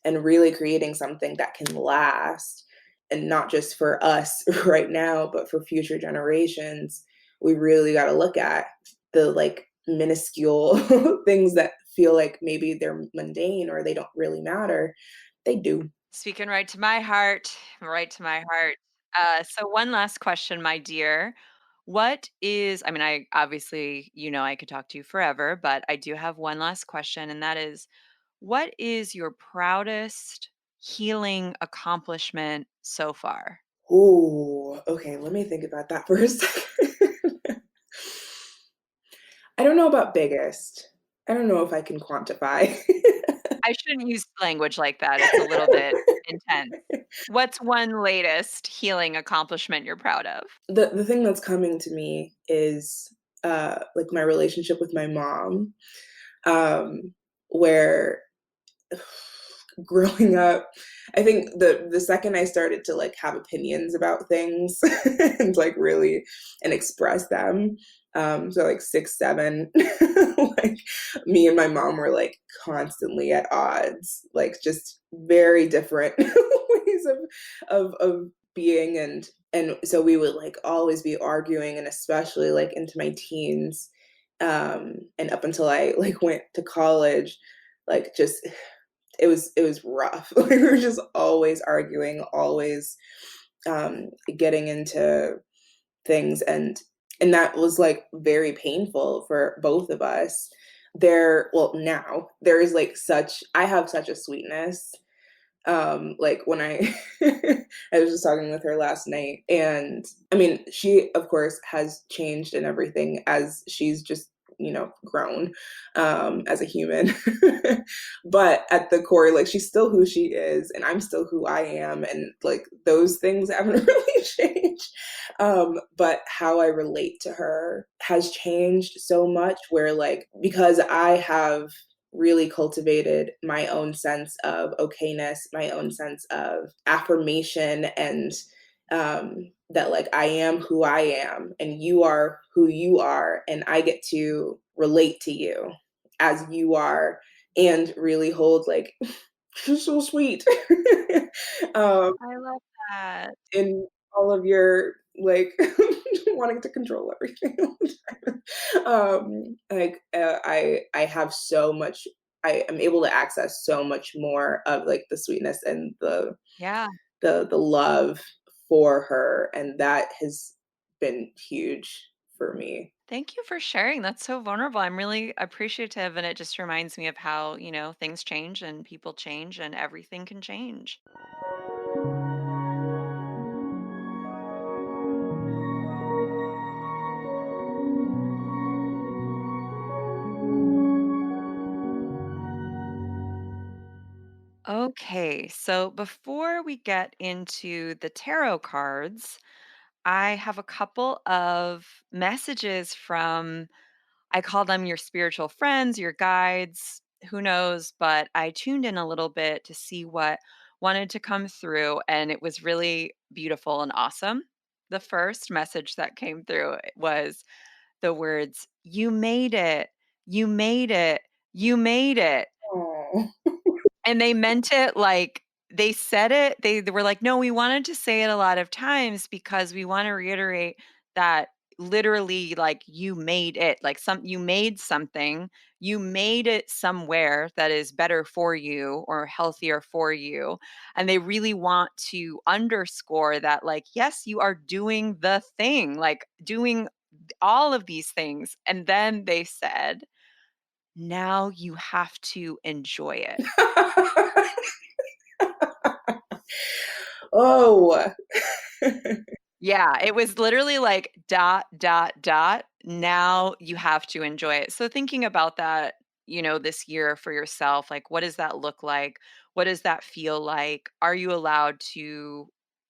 and really creating something that can last, and not just for us right now but for future generations, we really got to look at the like minuscule things that feel like maybe they're mundane or they don't really matter. They do.
Speaking right to my heart, right to my heart. So one last question, my dear. I mean, I obviously, I could talk to you forever, but I do have one last question, and that is, what is your proudest healing accomplishment so far?
Ooh, okay, let me think about that for a second. I don't know about biggest. I don't know if I can quantify.
I shouldn't use language like that. It's a little bit intense. What's one latest healing accomplishment you're proud of?
The thing that's coming to me is, like, my relationship with my mom, where growing up, I think the second I started to like have opinions about things and like really and express them, so like 6 7 like me and my mom were like constantly at odds, like just very different ways of being, and so we would like always be arguing, and especially like into my teens, and up until I like went to college, like just it was rough. Like, we were just always arguing, always getting into things, and that was like very painful for both of us. Now there is like such I have such a sweetness. Like when I I was just talking with her last night, and I mean, she of course has changed and everything as she's just, grown as a human. But at the core, like, she's still who she is and I'm still who I am, and like those things haven't really changed. But how I relate to her has changed so much, where like because I have really cultivated my own sense of okayness, my own sense of affirmation, and that like I am who I am and you are who you are and I get to relate to you as you are and really hold like you're so sweet um
I love that.
in all of your like wanting to control everything all the time. Like I have so much I am able to access so much more of like the sweetness and
Yeah.
the love for her, and that has been huge for me.
Thank you for sharing. That's so vulnerable. I'm really appreciative, and it just reminds me of how, things change and people change and everything can change. Okay, so before we get into the tarot cards, I have a couple of messages from, I call them your spiritual friends, your guides, who knows, but I tuned in a little bit to see what wanted to come through, and it was really beautiful and awesome. The first message that came through was the words, "You made it. You made it. You made it."
Oh.
And they meant it like they said it, they were like, "No, we wanted to say it a lot of times because we wanna reiterate that literally, like, you made it, like, you made something, you made it somewhere that is better for you or healthier for you." And they really want to underscore that, like, yes, you are doing the thing, like, doing all of these things. And then they said, "Now you have to enjoy it."
Oh.
Yeah, it was literally like dot, dot, dot. Now you have to enjoy it. So thinking about that, this year for yourself, like what does that look like? What does that feel like? Are you allowed to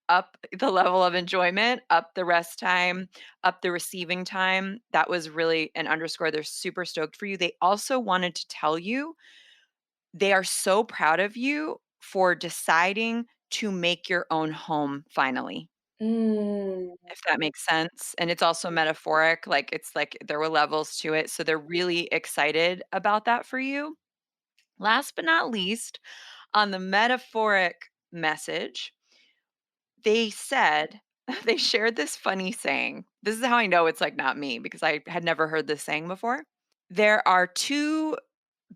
up the level of enjoyment, up the rest time, up the receiving time? That was really an underscore. They're super stoked for you. They also wanted to tell you they are so proud of you for deciding to make your own home finally.
Mm.
If that makes sense, and it's also metaphoric, like, it's like there were levels to it, so they're really excited about that for you. Last but not least, on the metaphoric message, they said they shared this funny saying. This is how I know it's, like, not me because I had never heard this saying before. There are 2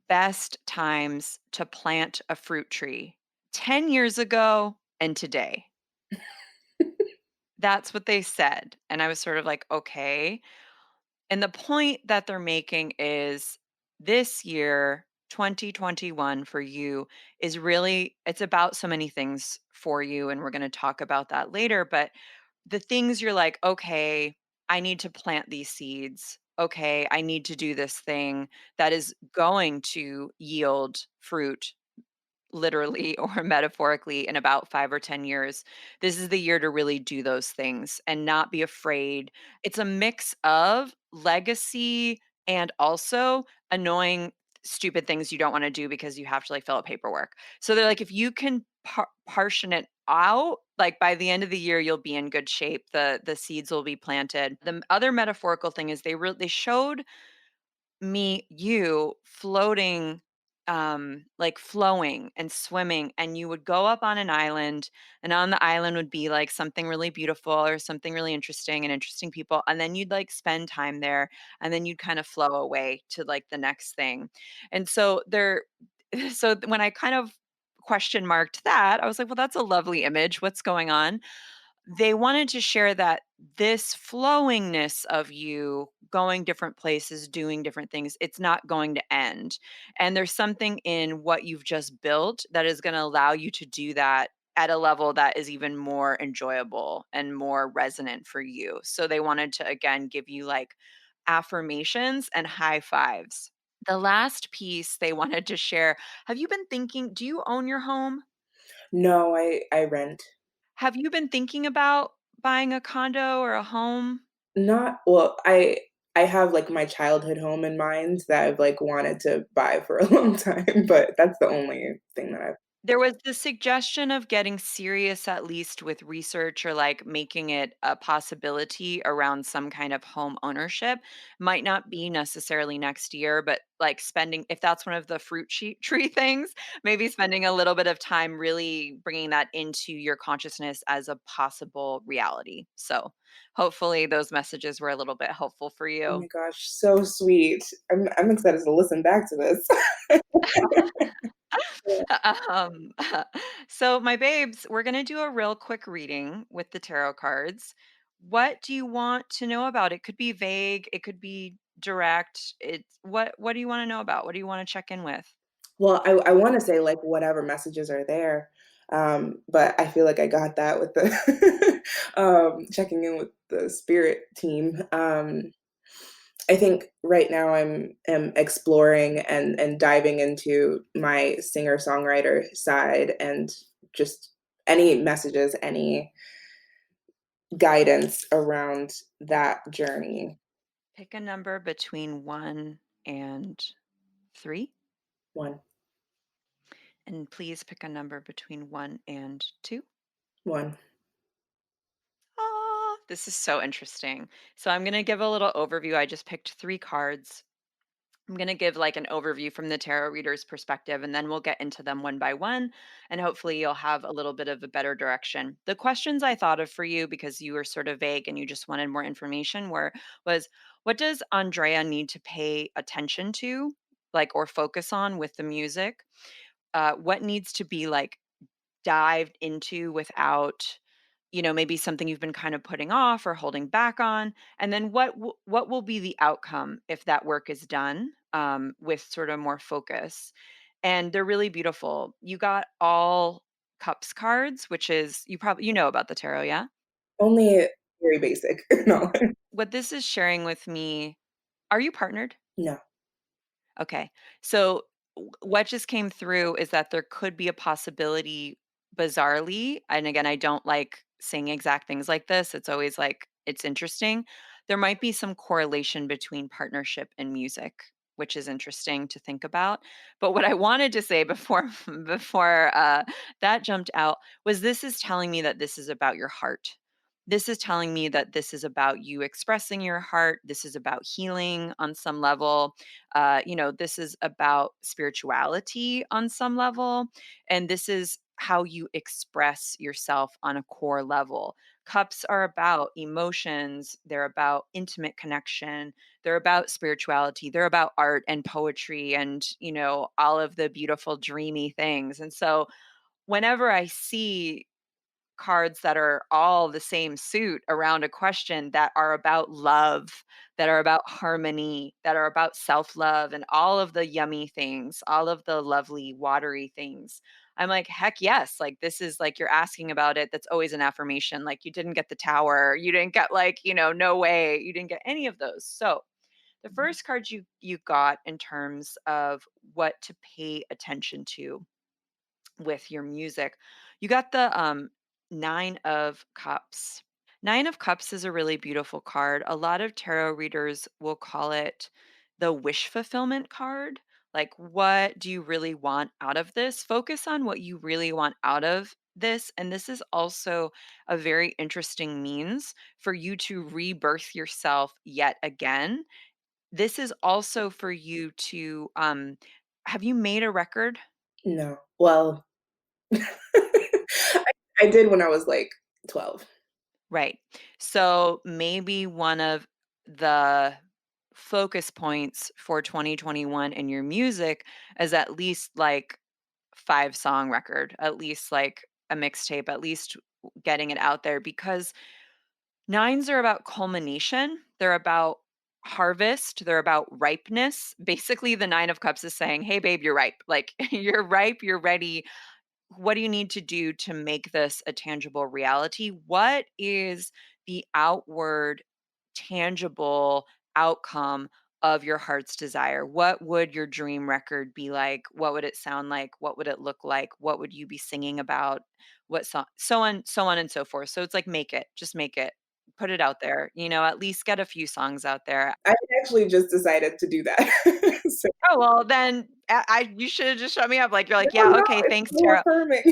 best times to plant a fruit tree, 10 years ago and today. That's what they said, and I was sort of like, "Okay." And the point that they're making is this year, 2021 for you is really it's about so many things for you and we're going to talk about that later, but the things you're like, "Okay, I need to plant these seeds. Okay, I need to do this thing that is going to yield fruit literally or metaphorically in about 5 or 10 years. This is the year to really do those things and not be afraid. It's a mix of legacy and also annoying stupid things you don't want to do because you have to like fill out paperwork. So they're like if you can partition it out, like by the end of the year you'll be in good shape. The seeds will be planted. The other metaphorical thing is they showed you floating, like flowing and swimming, and you would go up on an island, and on the island would be like something really beautiful or something really interesting and interesting people, and then you'd like spend time there, and then you'd kind of flow away to like the next thing. And so there, when I kind of question marked that, I was like, well, that's a lovely image. What's going on? They wanted to share that this flowingness of you going different places, doing different things, it's not going to end. And there's something in what you've just built that is going to allow you to do that at a level that is even more enjoyable and more resonant for you. So they wanted to again give you like affirmations and high fives. The last piece they wanted to share, have you been thinking, do you own your home?
No, I rent.
Have you been thinking about buying a condo or a home?
Not well, I have, like, my childhood home in mind that I've, like, wanted to buy for a long time, but that's the only thing that I've
There was the suggestion of getting serious at least with research or, like, making it a possibility around some kind of home ownership. Might not be necessarily next year, but, like, spending if that's one of the fruit tree things, maybe spending a little bit of time really bringing that into your consciousness as a possible reality. So, hopefully those messages were a little bit helpful for
Oh
you.
my gosh, so sweet. I'm excited to listen back to this.
Um, so, my babes, we're going to do a real quick reading with the tarot cards. What do you want to know about? It could be vague, it could be direct. It's what do you want to know about? What do you want to check in with?
Well, I wanna say, like, whatever messages are there, but I feel like I got that with the checking in with the spirit team. I think right now am exploring and diving into my singer-songwriter side and just any messages, any guidance around that journey.
Pick a number between 1 and 3,
1,
and please pick a number between 1 and 2.
1.
Ah, this is so interesting. So I'm going to give a little overview. I just picked 3 cards. I'm going to give like an overview from the tarot reader's perspective, and then we'll get into them one by one. And hopefully, you'll have a little bit of a better direction. The questions I thought of for you, because you were sort of vague and you just wanted more information, was what does Andrea need to pay attention to, like, or focus on with the music? What needs to be like dived into without, maybe something you've been kind of putting off or holding back on? And then what will be the outcome if that work is done, with sort of more focus? And they're really beautiful. You got all cups cards, which is, you know about the tarot, yeah?
Only very basic. No.
What this is sharing with me, are you partnered?
No.
Okay. So what just came through is that there could be a possibility, bizarrely, and again, I don't like saying exact things like this. It's always like it's interesting. There might be some correlation between partnership and music, which is interesting to think about. But what I wanted to say before before that jumped out was, this is telling me that this is about your heart. This is telling me that this is about you expressing your heart. This is about healing on some level. This is about spirituality on some level, and this is how you express yourself on a core level. Cups are about emotions, they're about intimate connection, they're about spirituality, they're about art and poetry and, all of the beautiful, dreamy things. And so, whenever I see cards that are all the same suit around a question that are about love, that are about harmony, that are about self love, and all of the yummy things, all of the lovely, watery things. I'm like, heck yes. Like, this is like you're asking about it. That's always an affirmation. Like, you didn't get the tower. You didn't get, like, no way. You didn't get any of those. So, the
Mhm.
first card you got in terms of what to pay attention to with your music. You got the 9 of cups. 9 of cups is a really beautiful card. A lot of tarot readers will call it the wish fulfillment card. Like, what do you really want out of this? Focus on what you really want out of this. And this is also a very interesting means for you to rebirth yourself yet again. This is also for you to have you made a record?
No. Well, I did when I was, like, 12.
Right. So maybe one of the focus points for 2021 in your music is at least like 5-song record, at least like a mixtape, at least getting it out there, because nines are about culmination. They're about harvest. They're about ripeness. Basically, the 9 of cups is saying, hey, babe, you're ripe. Like, you're ripe, you're ready. What do you need to do to make this a tangible reality? What is the outward, tangible outcome of your heart's desire? What would your dream record be like? What would it sound like? What would it look like? What would you be singing about? What song? So on and so forth. So it's like, make it, just make it, put it out there. At least get a few songs out there.
I actually just decided to do that. So
Oh, well, then you should have just shut me up. Like, you're
No,
like, "Yeah,
no,
okay,
it's
thanks,
so
tarot."
affirming.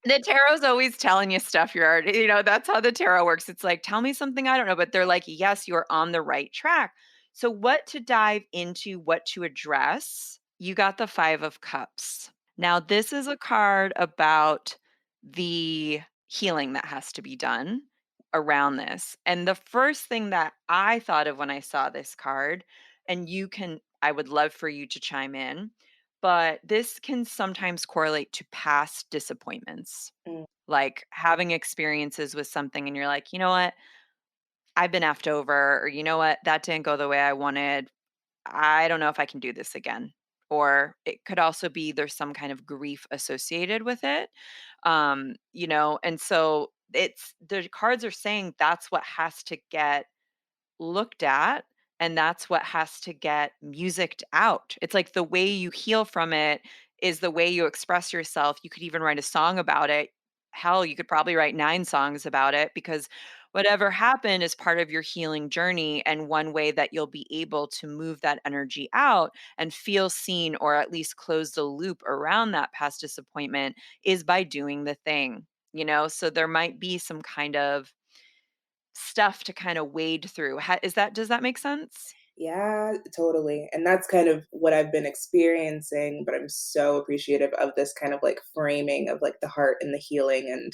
The tarot's always telling you stuff you're already, that's how the tarot works. It's like, "Tell me something I don't know," but they're like, "Yes, you're on the right track." So what to dive into, what to address, you got the 5 of Cups. Now, this is a card about the healing that has to be done around this, and the first thing that I thought of when I saw this card, and I would love for you to chime in, but this can sometimes correlate to past disappointments,
Mm,
like having experiences with something and you're like, "You know what? I've been effed over," or, "You know what? That didn't go the way I wanted. I don't know if I can do this again." Or it could also be there's some kind of grief associated with it. And so the cards are saying that's what has to get looked at, and that's what has to get musiced out. It's like the way you heal from it is the way you express yourself. You could even write a song about it. Hell, you could probably write 9 songs about it because whatever happened is part of your healing journey, and one way that you'll be able to move that energy out and feel seen, or at least close the loop around that past disappointment, is by doing the thing, So there might be some kind of stuff to kinda wade through. Ha is that Does that make sense?
yeah, totally, and that's kind of what I've been experiencing, but I'm so appreciative of this kind of, like, framing of, like, the heart and the healing and,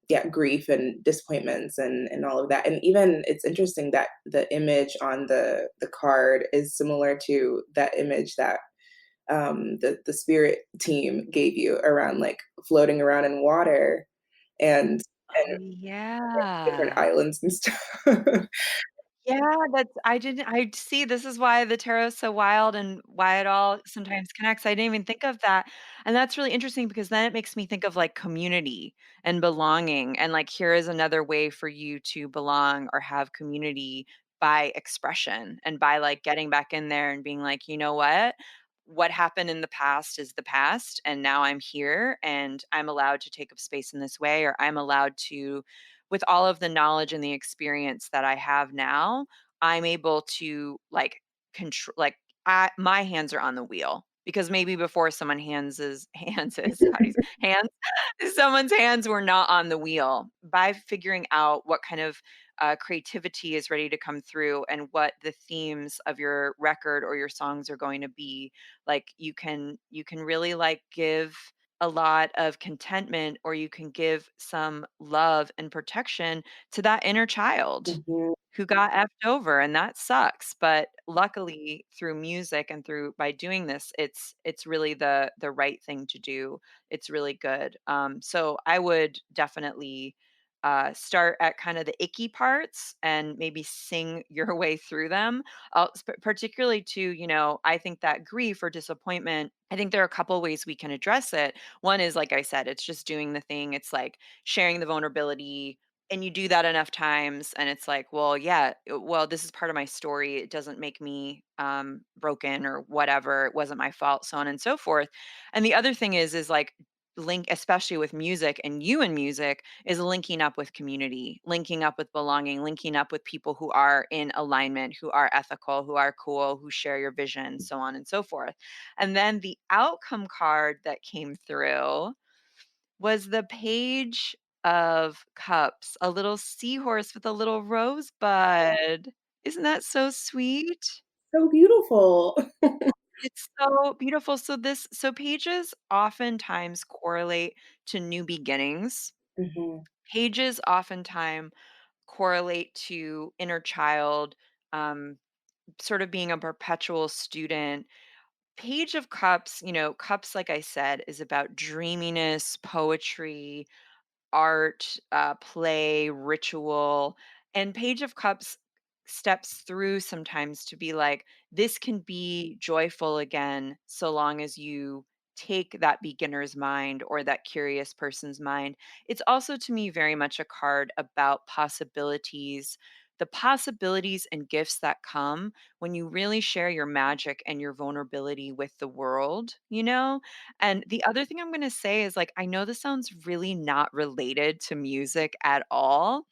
yeah, grief and disappointments and all of that, and even it's interesting that the image on the card is similar to that image that, the spirit team gave you around, like, floating around in water and
Oh,
different
yeah.
islands and stuff.
Yeah, I see, this is why the tarot is so wild and why it all sometimes connects. I didn't even think of that, and that's really interesting because then it makes me think of, like, community and belonging, and, like, here is another way for you to belong or have community by expression and by, like, getting back in there and being like, "You know what? What happened in the past is the past, and now I'm here, and I'm allowed to take up space in this way, or I'm allowed to, with all of the knowledge and the experience that I have now, I'm able to, like, control, like, my hands are on the wheel, because maybe before someone hands is how do you hands someone's hands were not on the wheel. By figuring out what kind of creativity is ready to come through and what the themes of your record or your songs are going to be, like, you can really, like, give a lot of contentment, or you can give some love and protection to that inner child
Mhm,
who got effed over, and that sucks, but luckily through music and through by doing this, it's really the right thing to do. It's really good. So I would definitely, start at kind of the icky parts and maybe sing your way through them. Particularly to, I think that grief or disappointment, I think there are a couple ways we can address it. One is, like I said, it's just doing the thing. It's like sharing the vulnerability, and you do that enough times and it's like, well, yeah, well, this is part of my story. It doesn't make me broken or whatever. It wasn't my fault, so on and so forth. And the other thing is like, link, especially with music, and you in music, is linking up with community, linking up with belonging, linking up with people who are in alignment, who are ethical, who are cool, who share your vision, so on and so forth. And then the outcome card that came through was the Page of Cups, a little seahorse with a little rosebud. Isn't that so sweet?
so beautiful.
It's so beautiful. So pages oftentimes correlate to new beginnings.
Mhm,
Pages oftentimes correlate to inner child, um, sort of being a perpetual student. Page of Cups, cups, like I said, is about dreaminess, poetry, art, play, ritual, and Page of Cups steps through sometimes to be like, this can be joyful again, so long as you take that beginner's mind or that curious person's mind. It's also, to me, very much a card about possibilities, the possibilities and gifts that come when you really share your magic and your vulnerability with the world. And the other thing I'm gonna say is, like, I know this sounds really not related to music at all,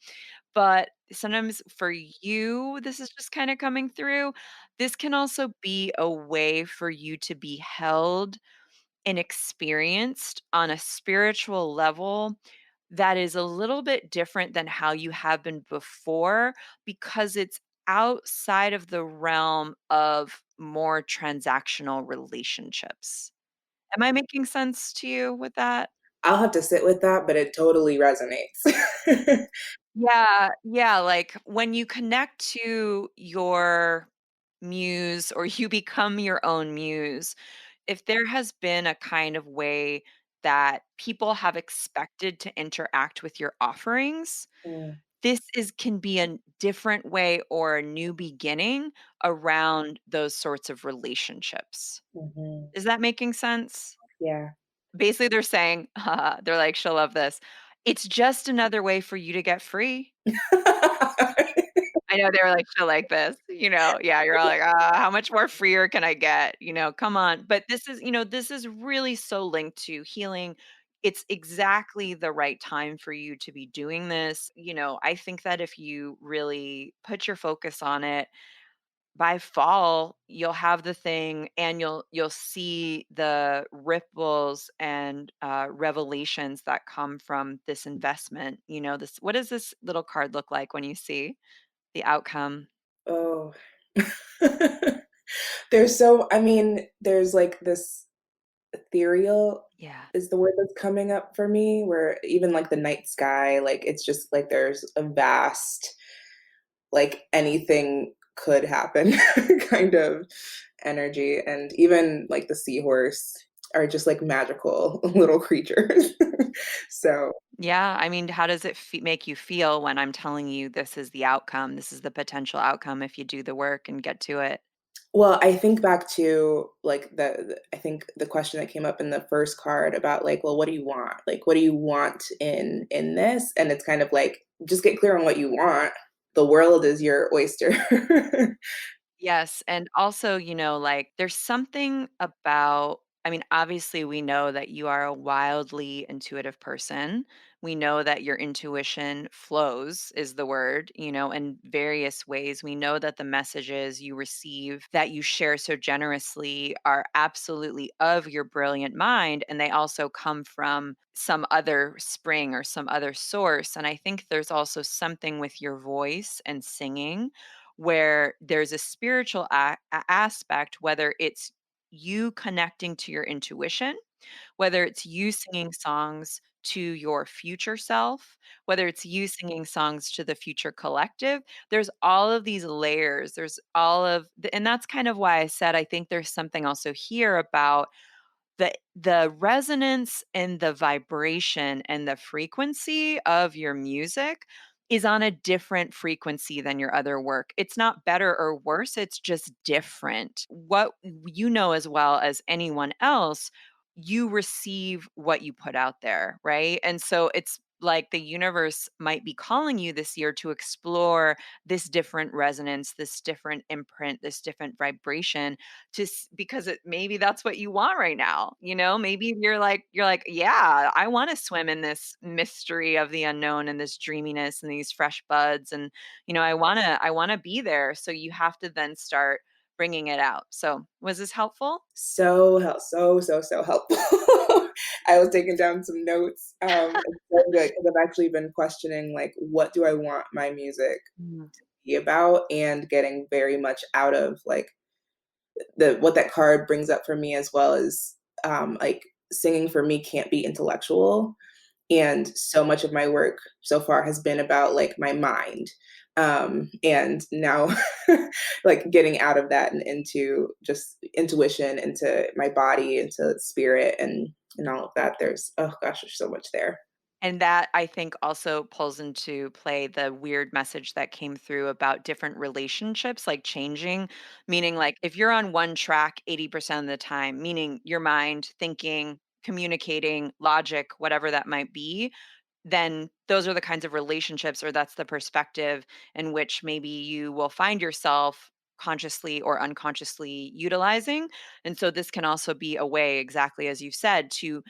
But sometimes for you, this is just kinda coming through. This can also be a way for you to be held and experienced on a spiritual level that is a little bit different than how you have been before because it's outside of the realm of more transactional relationships. Am I making sense to you with that?
I'll have to sit with that, but it totally resonates.
Yeah, yeah, like, when you connect to your muse or you become your own muse, if there has been a kind of way that people have expected to interact with your offerings,
Mm,
this is can be a different way or a new beginning around those sorts of relationships.
mhm.
Is that making sense?
Yeah.
Basically, they're saying, they're like, "She'll love this. It's just another way for you to get free." I know they were like, "She'll like this," yeah, you're all like, how much more freer can I get?" Come on. But this is really so linked to healing. It's exactly the right time for you to be doing this. I think that if you really put your focus on it, by fall, you'll have the thing and you'll see the ripples and, revelations that come from this investment. This what does this little card look like when you see the outcome?
Oh. I mean, there's like this ethereal
Yeah.
is the word that's coming up for me, where even like the night sky, like it's just like there's a vast, like anything could happen kind of energy. And even like the seahorse are just like magical little creatures. So,
Yeah, I mean, how does it make you feel when I'm telling you this is the outcome? This is the potential outcome if you do the work and get to it.
well, I think back to like I think the question that came up in the first card about like, well, what do you want? Like, what do you want in this? And it's kind of like just get clear on what you want. The world is your oyster.
Yes, and also, like, there's something about I mean, obviously, we know that you are a wildly intuitive person. We know that your intuition flows, is the word, in various ways. We know that the messages you receive that you share so generously are absolutely of your brilliant mind, and they also come from some other spring or some other source. And I think there's also something with your voice and singing where there's a spiritual aspect, whether it's you connecting to your intuition, whether it's you singing songs to your future self, whether it's you singing songs to the future collective. There's all of these layers. There's all of, and that's kind of why I said I think there's something also here about the resonance and the vibration and the frequency of your music is on a different frequency than your other work. It's not better or worse, it's just different. What you know as well as anyone else, you receive what you put out there, right? And so it's like the universe might be calling you this year to explore this different resonance, this different imprint, this different vibration because maybe that's what you want right now. Maybe you're like, yeah, I want to swim in this mystery of the unknown and this dreaminess and these fresh buds, and I want to be there. So you have to then start bringing it out. So was this helpful?
So helpful. I was taking down some notes. It's so good because I've actually been questioning like what do I want my music
Mm.
to be about and getting very much out of like the what that card brings up for me as well as like singing for me can't be intellectual, and so much of my work so far has been about like my mind, and now like getting out of that and into just intuition, into my body, into spirit, and all of that. There's oh gosh, there's so much there.
And that I think also pulls into play the weird message that came through about different relationships, like changing, meaning like if you're on one track 80% of the time, meaning your mind, thinking, communicating, logic, whatever that might be, then those are the kinds of relationships or that's the perspective in which maybe you will find yourself consciously or unconsciously utilizing. And so this can also be a way, exactly as you said, to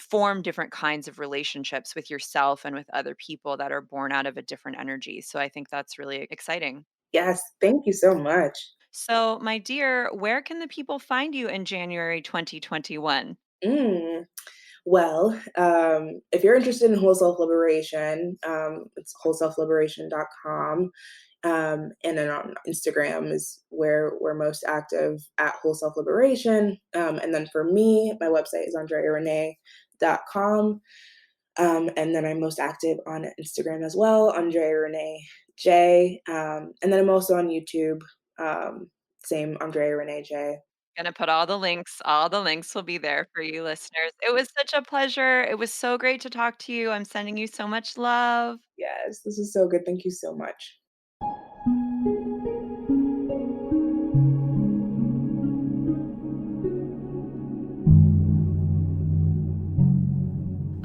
form different kinds of relationships with yourself and with other people that are born out of a different energy. So I think that's really exciting.
Yes, thank you so much.
So, my dear, where can the people find you in January 2021?
Mm. Well, if you're interested in whole self liberation, it's wholeselfliberation.com. And then on Instagram is where we're most active at Whole Self Liberation. And then for me, my website is andrearanae.com. And then I'm most active on Instagram as well, Andrea Renee J. And then I'm also on YouTube, same Andrea Renee J.
Gonna put all the links will be there for you listeners. It was such a pleasure. It was so great to talk to you. I'm sending you so much love.
Yes, this is so good. Thank you so much.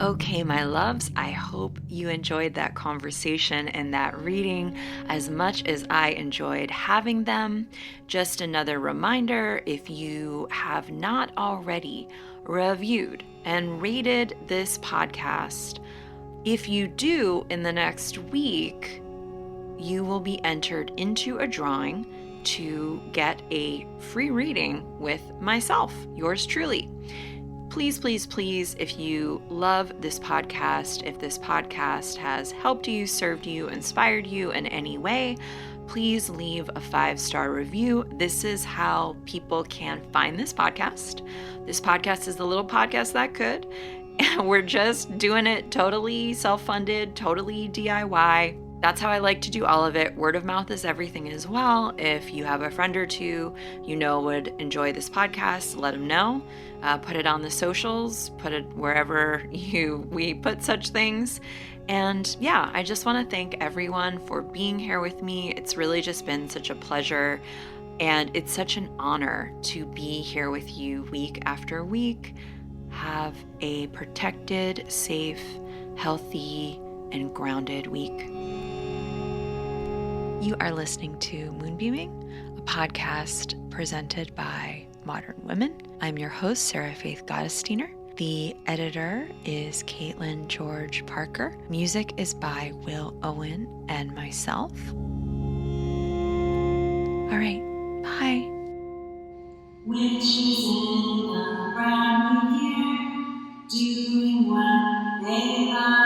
Okay, my loves, I hope you enjoyed that conversation and that reading as much as I enjoyed having them. Just another reminder, if you have not already reviewed and rated this podcast, if you do in the next week, you will be entered into a drawing to get a free reading with myself, yours truly. Please, please, please, if you love this podcast, if this podcast has helped you, served you, inspired you in any way, please leave a 5-star review. This is how people can find this podcast. This podcast is the little podcast that could. We're just doing it totally self-funded, totally DIY. That's how I like to do all of it. Word of mouth is everything as well. If you have a friend or two you know would enjoy this podcast, let them know. Put it on the socials, put it wherever we put such things. And yeah, I just want to thank everyone for being here with me. It's really just been such a pleasure. And it's such an honor to be here with you week after week. Have a protected, safe, healthy, and grounded week. You are listening to Moonbeaming, a podcast presented by Modern Women. I'm your host, Sarah Faith Gottesdiener. The editor is Caitlin George Parker. Music is by Will Owen and myself. All right, bye. Witches in a brand new year, doing what they love.